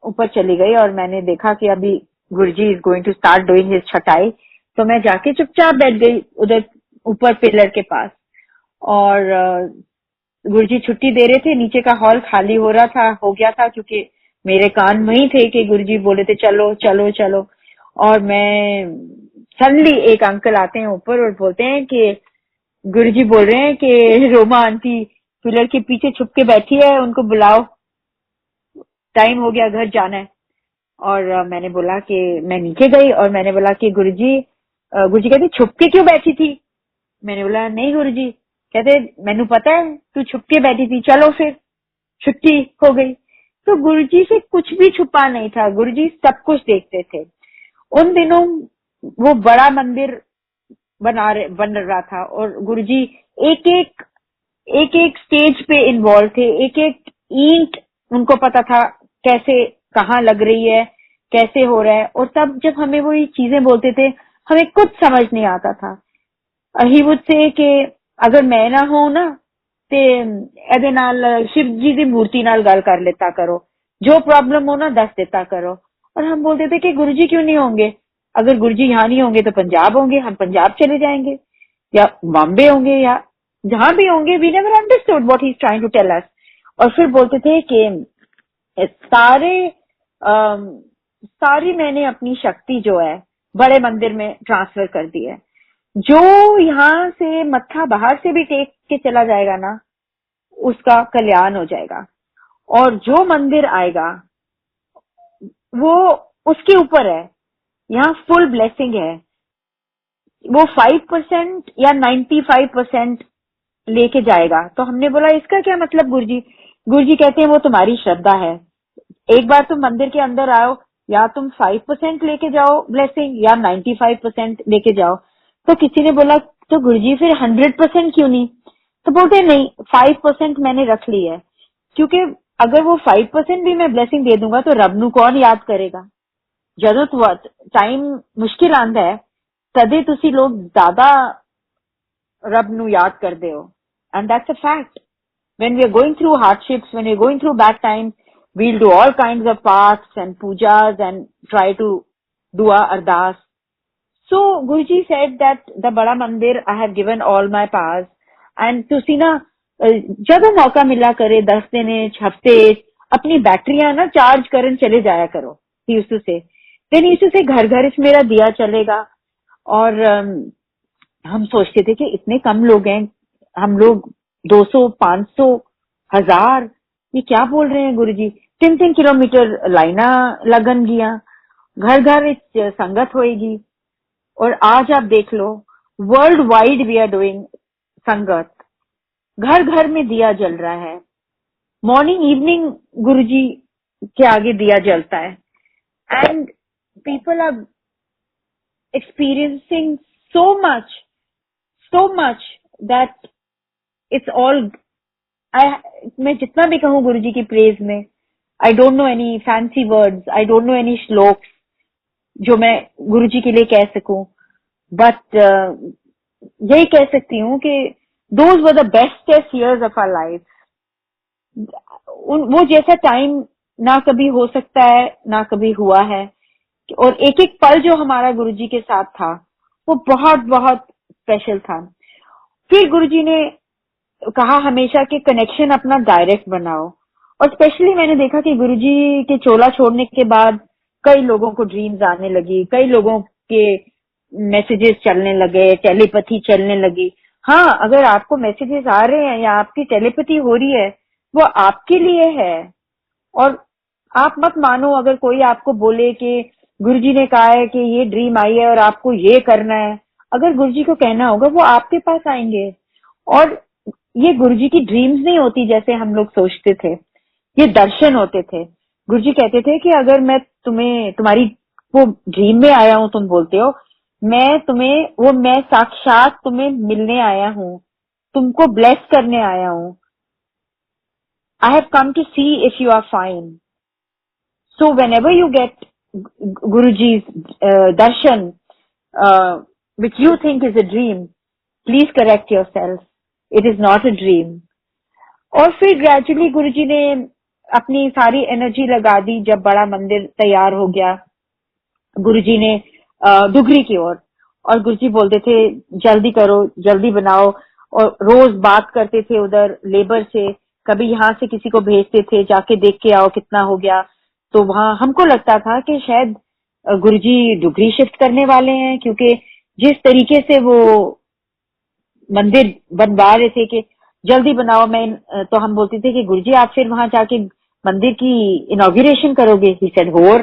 ऊपर चली गई और मैंने देखा कि अभी Guruji is going to start doing his छटाई। तो मैं जाके चुपचाप बैठ गई उधर ऊपर पिलर के पास, और गुरुजी छुट्टी दे रहे थे। नीचे का हॉल खाली हो गया था क्योंकि मेरे कान वही थे कि गुरुजी बोले थे चलो चलो चलो। और मैं सडनली एक अंकल आते हैं ऊपर और बोलते हैं कि गुरुजी बोल रहे हैं कि रोमा आंटी पिलर के पीछे छुप के बैठी है, उनको बुलाओ, टाइम हो गया, घर जाना है। और मैंने बोला कि मैं नीचे गई और मैंने बोला कि गुरुजी कहते छुप के क्यों बैठी थी? मैंने बोला नहीं गुरुजी। कहते मैनू पता है तू छुप के बैठी थी, चलो फिर छुट्टी हो गई। तो गुरुजी से कुछ भी छुपा नहीं था, गुरुजी सब कुछ देखते थे। उन दिनों वो बड़ा मंदिर बन रहा था और गुरुजी एक एक स्टेज पे इन्वॉल्व थे। एक एक ईंट उनको पता था कैसे कहाँ लग रही है, कैसे हो रहा है। और तब जब हमें वो ये चीजें बोलते थे हमें कुछ समझ नहीं आता था। ही वुड से कि अगर मैं ना हो ना ते एदे नाल शिव जी दी मूर्ति नाल गल कर लेता करो, जो प्रॉब्लम हो ना दस देता करो। और हम बोलते थे कि गुरुजी क्यों नहीं होंगे? अगर गुरुजी यहाँ नहीं होंगे तो पंजाब होंगे, हम पंजाब चले जाएंगे या बॉम्बे होंगे या जहां भी होंगे। We never understood what he is trying to tell us. और फिर बोलते थे कि सारी मैंने अपनी शक्ति जो है बड़े मंदिर में ट्रांसफर कर दी है। जो यहाँ से मत्था बाहर से भी टेक के चला जाएगा ना उसका कल्याण हो जाएगा, और जो मंदिर आएगा वो उसके ऊपर है। यहाँ फुल ब्लेसिंग है। वो 5% या 95% लेके जाएगा। तो हमने बोला इसका क्या मतलब गुरुजी? गुरुजी कहते हैं वो तुम्हारी श्रद्धा है। एक बार तुम मंदिर के अंदर आओ, या तुम 5% लेके जाओ ब्लेसिंग या 95% लेके जाओ। तो किसी ने बोला तो गुरुजी फिर 100% क्यों नहीं? तो बोलते नहीं, 5% मैंने रख ली है, क्योंकि अगर वो 5% भी मैं ब्लेसिंग दे दूंगा तो रब नू कौन याद करेगा? ਜਦੋਂ टाइम मुश्किल आंदा है तदे तुसी लोग ज्यादा रब नू याद करदे हो, and that's a fact. when we are going through hardships, when we are going through bad times, we'll do all kinds of fasts and pujas and try to do our ardas. So Guruji said that the Bada Mandir I have given all my powers, and तुसी ना जब मौका मिला करे 10 दिन हफ्ते अपनी बैटरियां ना चार्ज करन चले जाया करो। he used to say, then he used to say घर घर मेरा दिया चलेगा। और हम सोचते थे कि इतने कम लोग हैं, हम लोग 200, 500, 1000, ये क्या बोल रहे हैं गुरुजी? 3-3 किलोमीटर लाइना लगन गिया, घर घर संगत होएगी। और आज आप देख लो world wide we are doing sangat, घर घर में दिया जल रहा है। मॉर्निंग इवनिंग गुरुजी के आगे दिया जलता है, and people are experiencing so much that it's all मैं जितना भी कहूँ गुरुजी की प्रेज में, आई don't know any fancy words, I don't know any shlokas जो मैं गुरुजी के लिए कह सकूं, बट यही कह सकती हूँ कि those were the bestest years of our life. वो जैसा टाइम ना कभी हो सकता है ना कभी हुआ है, और एक एक पल जो हमारा गुरुजी के साथ था वो बहुत बहुत स्पेशल था। फिर गुरुजी ने कहा हमेशा कि कनेक्शन अपना डायरेक्ट बनाओ, और स्पेशली मैंने देखा कि गुरुजी के चोला छोड़ने के बाद कई लोगों को ड्रीम्स आने लगी, कई लोगों के मैसेजेस चलने लगे, टेलीपैथी चलने लगी। हाँ, अगर आपको मैसेजेस आ रहे हैं या आपकी टेलीपैथी हो रही है, वो आपके लिए है। और आप मत मानो अगर कोई आपको बोले कि गुरुजी ने कहा है कि ये ड्रीम आई है और आपको ये करना है। अगर गुरुजी को कहना होगा वो आपके पास आएंगे। और ये गुरुजी की ड्रीम्स नहीं होती जैसे हम लोग सोचते थे, ये दर्शन होते थे। गुरुजी कहते थे कि अगर मैं तुम्हें तुम्हारी वो ड्रीम में आया हूं, तुम बोलते हो मैं साक्षात तुम्हें मिलने आया हूँ, तुमको ब्लेस करने आया हूँ। I have come to see if you are fine. So whenever you get Guruji's darshan, which you think is a dream, please correct yourself. It is not a dream. और फिर ग्रेजुअली गुरुजी ने अपनी सारी energy लगा दी। जब बड़ा मंदिर तैयार हो गया, गुरुजी ने डुगरी की ओर, और गुरुजी बोलते थे जल्दी करो, जल्दी बनाओ। और रोज बात करते थे उधर लेबर से, कभी यहाँ से किसी को भेजते थे जाके देख के आओ कितना हो गया। तो वहां हमको लगता था कि शायद गुरुजी डुगरी शिफ्ट करने वाले हैं, क्योंकि जिस तरीके से वो मंदिर बनवा रहे थे कि जल्दी बनाओ। तो हम बोलते थे कि गुरुजी आप फिर वहां जाके मंदिर की इनॉग्रेशन करोगे? ही सेड होर।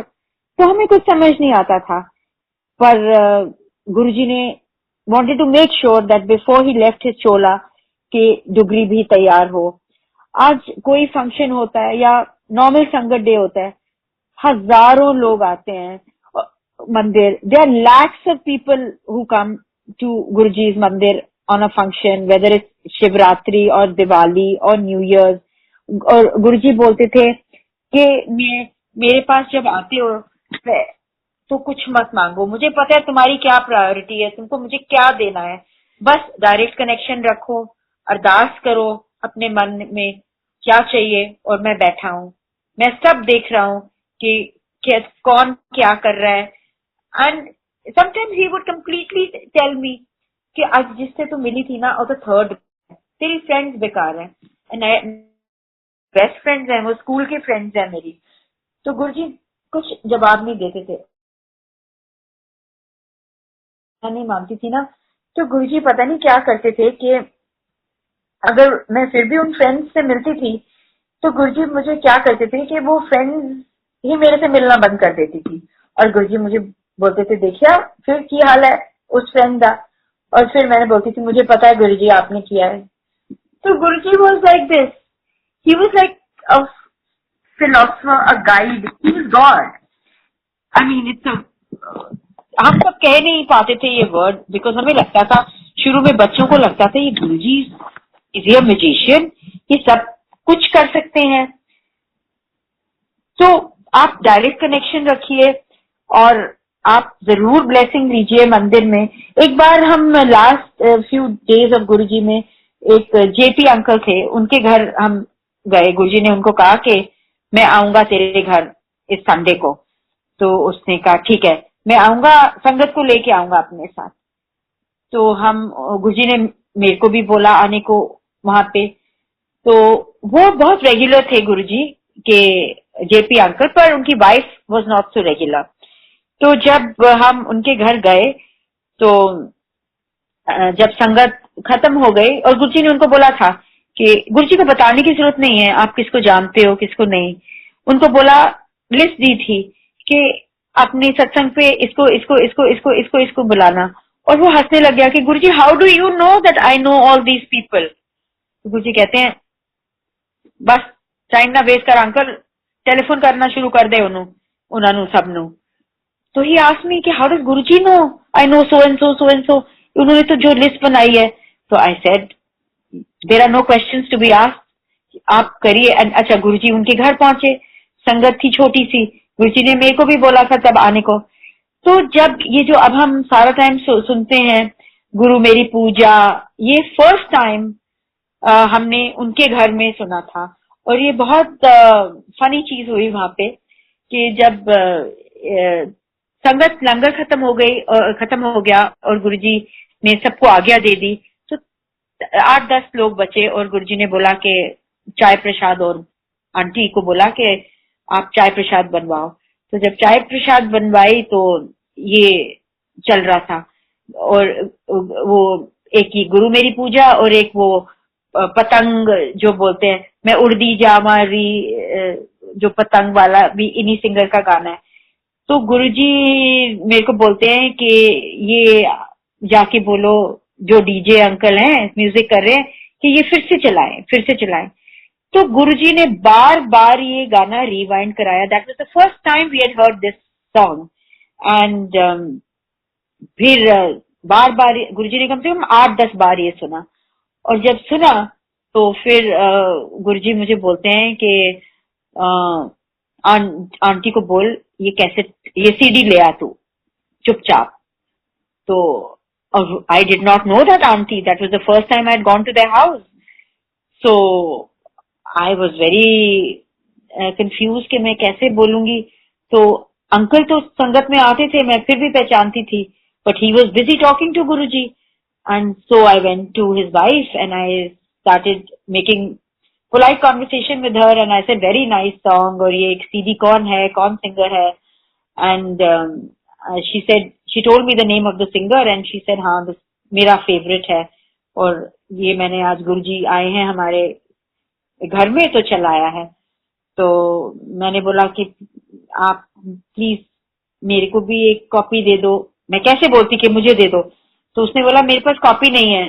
तो हमें कुछ समझ नहीं आता था, पर गुरुजी ने wanted to make sure that before he left his चोला कि डुगरी भी तैयार हो। आज कोई फंक्शन होता है या नॉर्मल संगत डे होता है, हजारों लोग आते हैं मंदिर। There are lakhs of people who come to Guruji's mandir on a function, whether it's Shivratri और दिवाली और न्यू ईयर। और गुरुजी बोलते थे कि मेरे पास जब आते हो तो कुछ मत मांगो, मुझे पता है तुम्हारी क्या प्रायोरिटी है, तुमको मुझे क्या देना है। बस डायरेक्ट कनेक्शन रखो, अरदास करो अपने मन में क्या चाहिए, और मैं बैठा हूँ, मैं सब देख रहा हूँ कि कौन क्या कर रहा है। And sometimes he would completely tell me कि आज जिससे तू मिली थी ना, और तो थर्ड तेरी फ्रेंड्स बेकार है, बेस्ट फ्रेंड्स हैं वो, स्कूल के फ्रेंड्स हैं मेरी। तो गुरुजी कुछ जवाब नहीं देते थे। मैं नहीं मानती थी ना, तो गुरुजी पता नहीं क्या करते थे कि अगर मैं फिर भी उन फ्रेंड्स से मिलती थी तो गुरुजी मुझे क्या करते थे कि वो फ्रेंड्स ही मेरे से मिलना बंद कर देती थी। और गुरुजी मुझे बोलते थे देखिया फिर की हाल है उस फ्रेंड का। और फिर मैंने बोलती थी मुझे पता है गुरुजी आपने किया है। तो Guruji was like this, he was like a philosopher, a guide, he was god. I mean it's हम सब कह नहीं पाते थे ये वर्ड, बिकॉज हमें लगता था शुरू में, बच्चों को लगता था ये गुरुजी इज ये मैजिशियन, ये सब कुछ कर सकते हैं। तो आप डायरेक्ट कनेक्शन रखिए और आप जरूर ब्लेसिंग लीजिए मंदिर में। एक बार हम लास्ट फ्यू डेज ऑफ गुरुजी में एक जेपी अंकल थे, उनके घर हम गए। गुरुजी ने उनको कहा कि मैं आऊंगा तेरे घर इस संडे को। तो उसने कहा ठीक है, मैं आऊंगा, संगत को लेके आऊंगा अपने साथ। तो हम गुरुजी ने मेरे को भी बोला आने को वहां पे। तो वो बहुत रेगुलर थे गुरुजी के, जेपी अंकल, पर उनकी wife was not so regular. तो जब हम उनके घर गए तो जब संगत खत्म हो गई, और गुरुजी ने उनको बोला था कि गुरुजी को बताने की जरूरत नहीं है आप किसको जानते हो किसको नहीं। उनको बोला, लिस्ट दी थी कि अपने सत्संग पे इसको इसको इसको इसको इसको इसको बुलाना। और वो हंसने लग गया कि Guruji how do you know that I know all these people. तो गुरुजी कहते हैं बस टाइम ना वेस्ट कर अंकल, टेलीफोन करना शुरू कर दे उन्होंने सबनों। तो ही आस्क्ड मी कि how does Guruji know I know so and so, so and so, उन्होंने तो जो लिस्ट बनाई है। तो I said there are no questions to be asked, आप करिए। अच्छा, गुरुजी उनके घर पहुंचे, संगत थी छोटी सी, गुरुजी ने मेरे को भी बोला था तब आने को। तो जब ये जो अब हम सारा टाइम सुनते हैं गुरु मेरी पूजा, ये फर्स्ट टाइम हमने उनके घर में सुना था। और ये बहुत फनी चीज हुई वहां पे कि जब संगत लंगर खत्म हो गया और गुरुजी ने सबको आज्ञा दे दी, तो 8-10 लोग बचे और गुरुजी ने बोला कि चाय प्रसाद, और आंटी को बोला कि आप चाय प्रसाद बनवाओ। तो जब चाय प्रसाद बनवाई तो ये चल रहा था, और वो एक ही गुरु मेरी पूजा और एक वो पतंग जो बोलते हैं, मैं उड़दी जामारी, जो पतंग वाला भी इन्हीं सिंगर का गाना है। तो गुरुजी मेरे को बोलते हैं कि ये जाके बोलो जो डीजे अंकल हैं म्यूजिक कर रहे हैं कि ये फिर से चलाएं, फिर से चलाएं। तो गुरुजी ने बार बार ये गाना रिवाइंड कराया। That was the first time we had heard this song. And फिर बार बार गुरुजी ने कम से कम 8-10 बार ये सुना। और जब सुना तो फिर गुरुजी मुझे बोलते हैं कि आंटी को बोल ये कैसेट, ये सीडी ले आ तू चुपचाप। तो I did not know that aunty, that was the first time I had gone to their house. So I was very confuse कि मैं कैसे बोलूंगी। तो अंकल तो संगत में आते थे, मैं फिर भी पहचानती थी, but he was busy talking to Guruji. And so I went to his wife and I started making polite conversation with her and I said very nice song, और ये एक सीडी कौन है, कौन सिंगर है। And she said, she told me the name of the singer and she said हाँ मेरा favourite है, और ये मैंने आज गुरुजी आए हैं हमारे घर में तो चलाया है। तो मैंने बोला कि आप प्लीज मेरे को भी एक कॉपी दे दो। मैं कैसे बोलती कि मुझे दे दो, तो उसने बोला मेरे पास कॉपी नहीं है,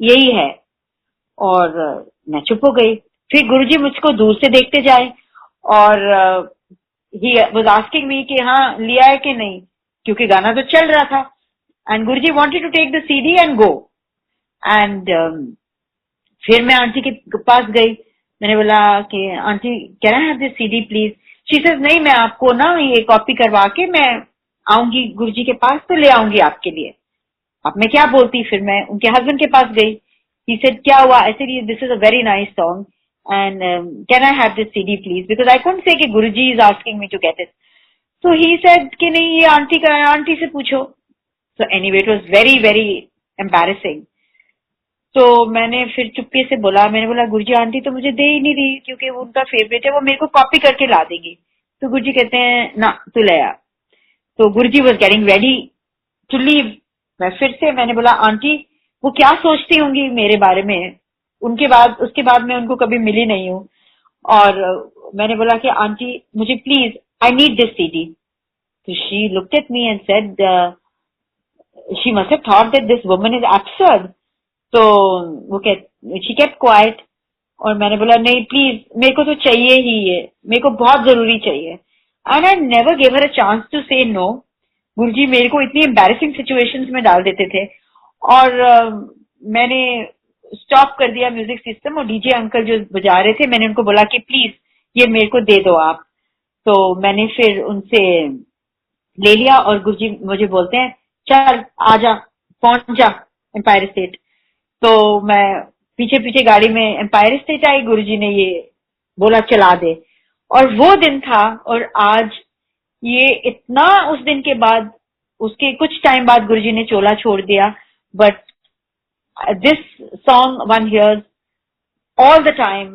यही है। और मैं चुप हो गई। फिर गुरुजी मुझको दूर से देखते जाए और ही वाज आस्किंग मी कि हाँ लिया है कि नहीं, क्योंकि गाना तो चल रहा था। And Guruji wanted to take the CD and go. And फिर मैं आंटी के पास गई। मैंने बोला कि aunty can I have this CD please. She said नहीं, मैं आपको ना ये कॉपी करवा के मैं आऊंगी गुरुजी के पास तो ले आऊंगी आपके लिए। अब मैं क्या बोलती, फिर मैं उनके हस्बैंड के पास गई। ही सेड क्या हुआ? I said this is a very nice song and can I have this CD please, because I couldn't say कि Guruji is asking me to get it. तो ही सेड कि नहीं ये आंटी का है, आंटी से पूछो। So anyway it was very very embarrassing. तो मैंने फिर चुपके से बोला, मैंने बोला गुरुजी आंटी तो मुझे दे ही नहीं रही क्योंकि वो उनका फेवरेट है, वो मेरे को कॉपी करके ला देगी। तो गुरुजी कहते हैं ना तू ले आ। तो Guruji was getting ready to leave. मैं फिर से मैंने बोला आंटी वो क्या सोचती होंगी मेरे बारे में, उसके बाद मैं उनको कभी मिली नहीं हूँ। और मैंने बोला कि आंटी मुझे please I need this CD. तो she looked at me and said she must have thought that this woman is absurd. तो वो शी केप्ट क्वाइट। और मैंने बोला नहीं प्लीज मेरे को तो चाहिए ही ये, मेरे को बहुत जरूरी चाहिए। And I never give her a chance to say no. Guruji मेरे को इतनी एम्बैरेसिंग सिचुएशंस में डाल देते थे। और मैंने स्टॉप कर दिया म्यूजिक सिस्टम, और डीजे अंकल जो बजा रहे थे मैंने उनको बोला कि प्लीज ये मेरे को दे दो आप। तो मैंने फिर उनसे ले लिया और गुरुजी मुझे बोलते हैं चल आजा पहुंच जा एम्पायर स्टेट। तो मैं पीछे पीछे गाड़ी में एम्पायर स्टेट आई। गुरुजी ने ये बोला चला दे। और वो दिन था, और आज ये इतना उस दिन के बाद, उसके कुछ टाइम बाद गुरुजी ने चोला छोड़ दिया। But this song one hears all the time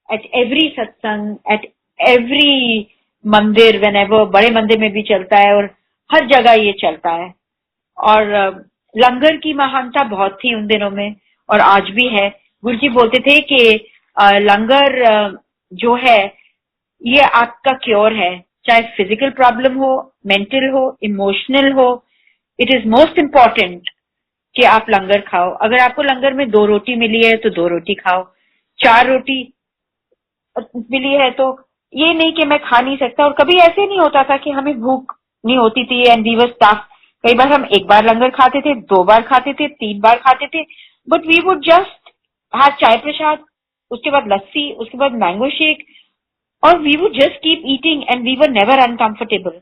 at every satsang, at every मंदिर, whenever बड़े मंदिर में भी चलता है और हर जगह ये चलता है। और लंगर की महानता बहुत थी उन दिनों में और आज भी है। गुरुजी बोलते थे कि लंगर जो है ये आपका क्योर है, चाहे फिजिकल प्रॉब्लम हो, मेंटल हो, इमोशनल हो। इट इज मोस्ट इम्पोर्टेंट कि आप लंगर खाओ। अगर आपको लंगर में 2 रोटी मिली है तो 2 रोटी खाओ, 4 रोटी मिली है तो ये नहीं कि मैं खा नहीं सकता। और कभी ऐसे नहीं होता था कि हमें भूख नहीं होती थी एंड वी वर स्टफ। कई बार हम 1 बार लंगर खाते थे, 2 बार खाते थे, 3 बार खाते थे, but we would just have chai prasad, उसके बाद लस्सी, उसके बाद मैंगो शेक, और we would just keep eating and we were never uncomfortable.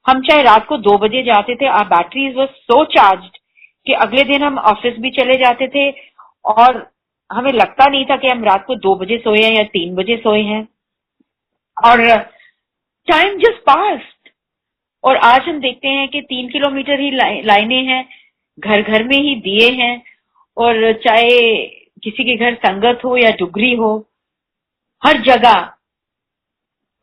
हम चाहे रात को 2 बजे जाते थे, our batteries were so charged कि अगले दिन हम ऑफिस भी चले जाते थे और हमें लगता नहीं था कि हम रात को 2 बजे सोए हैं या 3 बजे सोए हैं। और टाइम जस्ट पास्ट। और आज हम देखते हैं कि 3 किलोमीटर ही लाइनें हैं, घर घर में ही दिए हैं, और चाहे किसी के घर संगत हो या डुगरी हो, हर जगह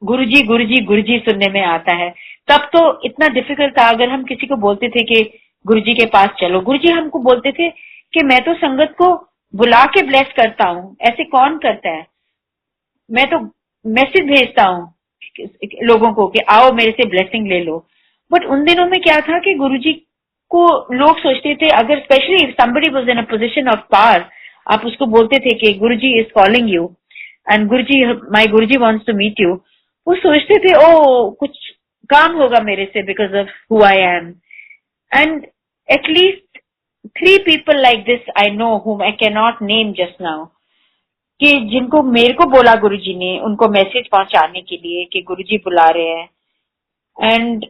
गुरुजी गुरुजी गुरुजी सुनने में आता है। तब तो इतना डिफिकल्ट था, अगर हम किसी को बोलते थे कि गुरुजी के पास चलो, गुरुजी हमको बोलते थे कि मैं तो संगत को बुला के ब्लेस करता हूँ, ऐसे कौन करता है। मैं तो मैसेज भेजता हूँ लोगों को कि आओ मेरे से ब्लेसिंग ले लो। बट उन दिनों में क्या था कि गुरुजी को लोग सोचते थे, अगर specially if somebody was in a position of power, आप उसको बोलते थे कि Guruji is calling you and Guruji, my Guruji wants to meet you, वो सोचते थे ओ कुछ काम होगा मेरे से because of who I am. And at least 3 people like this I know whom I cannot name just now, कि जिनको मेरे को बोला गुरुजी ने उनको मैसेज पहुंचाने के लिए कि गुरुजी बुला रहे हैं, and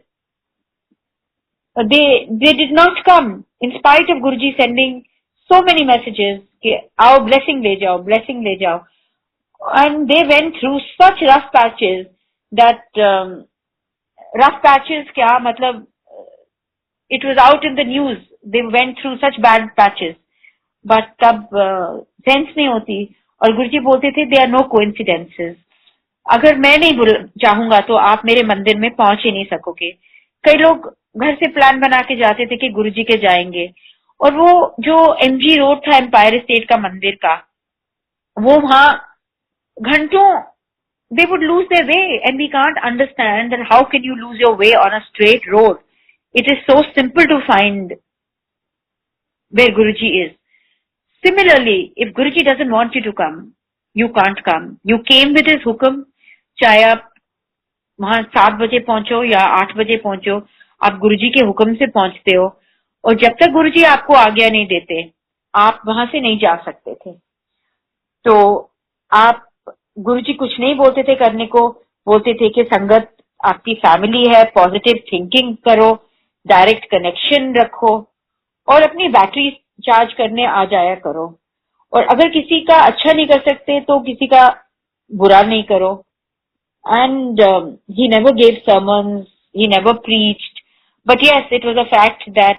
they did not come in spite of Guruji sending so many messages कि आओ blessing ले जाओ, blessing ले जाओ। and they went through such rough patches that rough patches क्या मतलब, it was out in the news, they went through such bad patches, but तब sense नहीं होती। और गुरुजी बोलते थे there are no coincidences, अगर मैं नहीं चाहूंगा तो आप मेरे मंदिर में पहुंच ही नहीं सकोगे। कई लोग घर से प्लान बना के जाते थे कि गुरुजी के जाएंगे, और वो जो एमजी रोड था एम्पायर स्टेट का मंदिर का, वो वहां घंटों they would lose their way, and we can't understand that how can you lose your way on a straight road. It is so simple to find where Guruji is. Similarly, if Guruji doesn't want you to come, you can't come. You came with his hukum, चाहे आप वहां 7 बजे पहुंचो या 8 बजे पहुंचो, आप गुरुजी के हुक्म से पहुंचते हो, और जब तक गुरुजी आपको आज्ञा नहीं देते आप वहां से नहीं जा सकते थे। तो आप, गुरुजी कुछ नहीं बोलते थे करने को, बोलते थे कि संगत आपकी फैमिली है, पॉजिटिव थिंकिंग करो, डायरेक्ट कनेक्शन रखो और अपनी बैटरी चार्ज करने आ जाया करो, और अगर किसी का अच्छा नहीं कर सकते तो किसी का बुरा नहीं करो। And he never gave sermons, he never preached, but yes, it was a fact that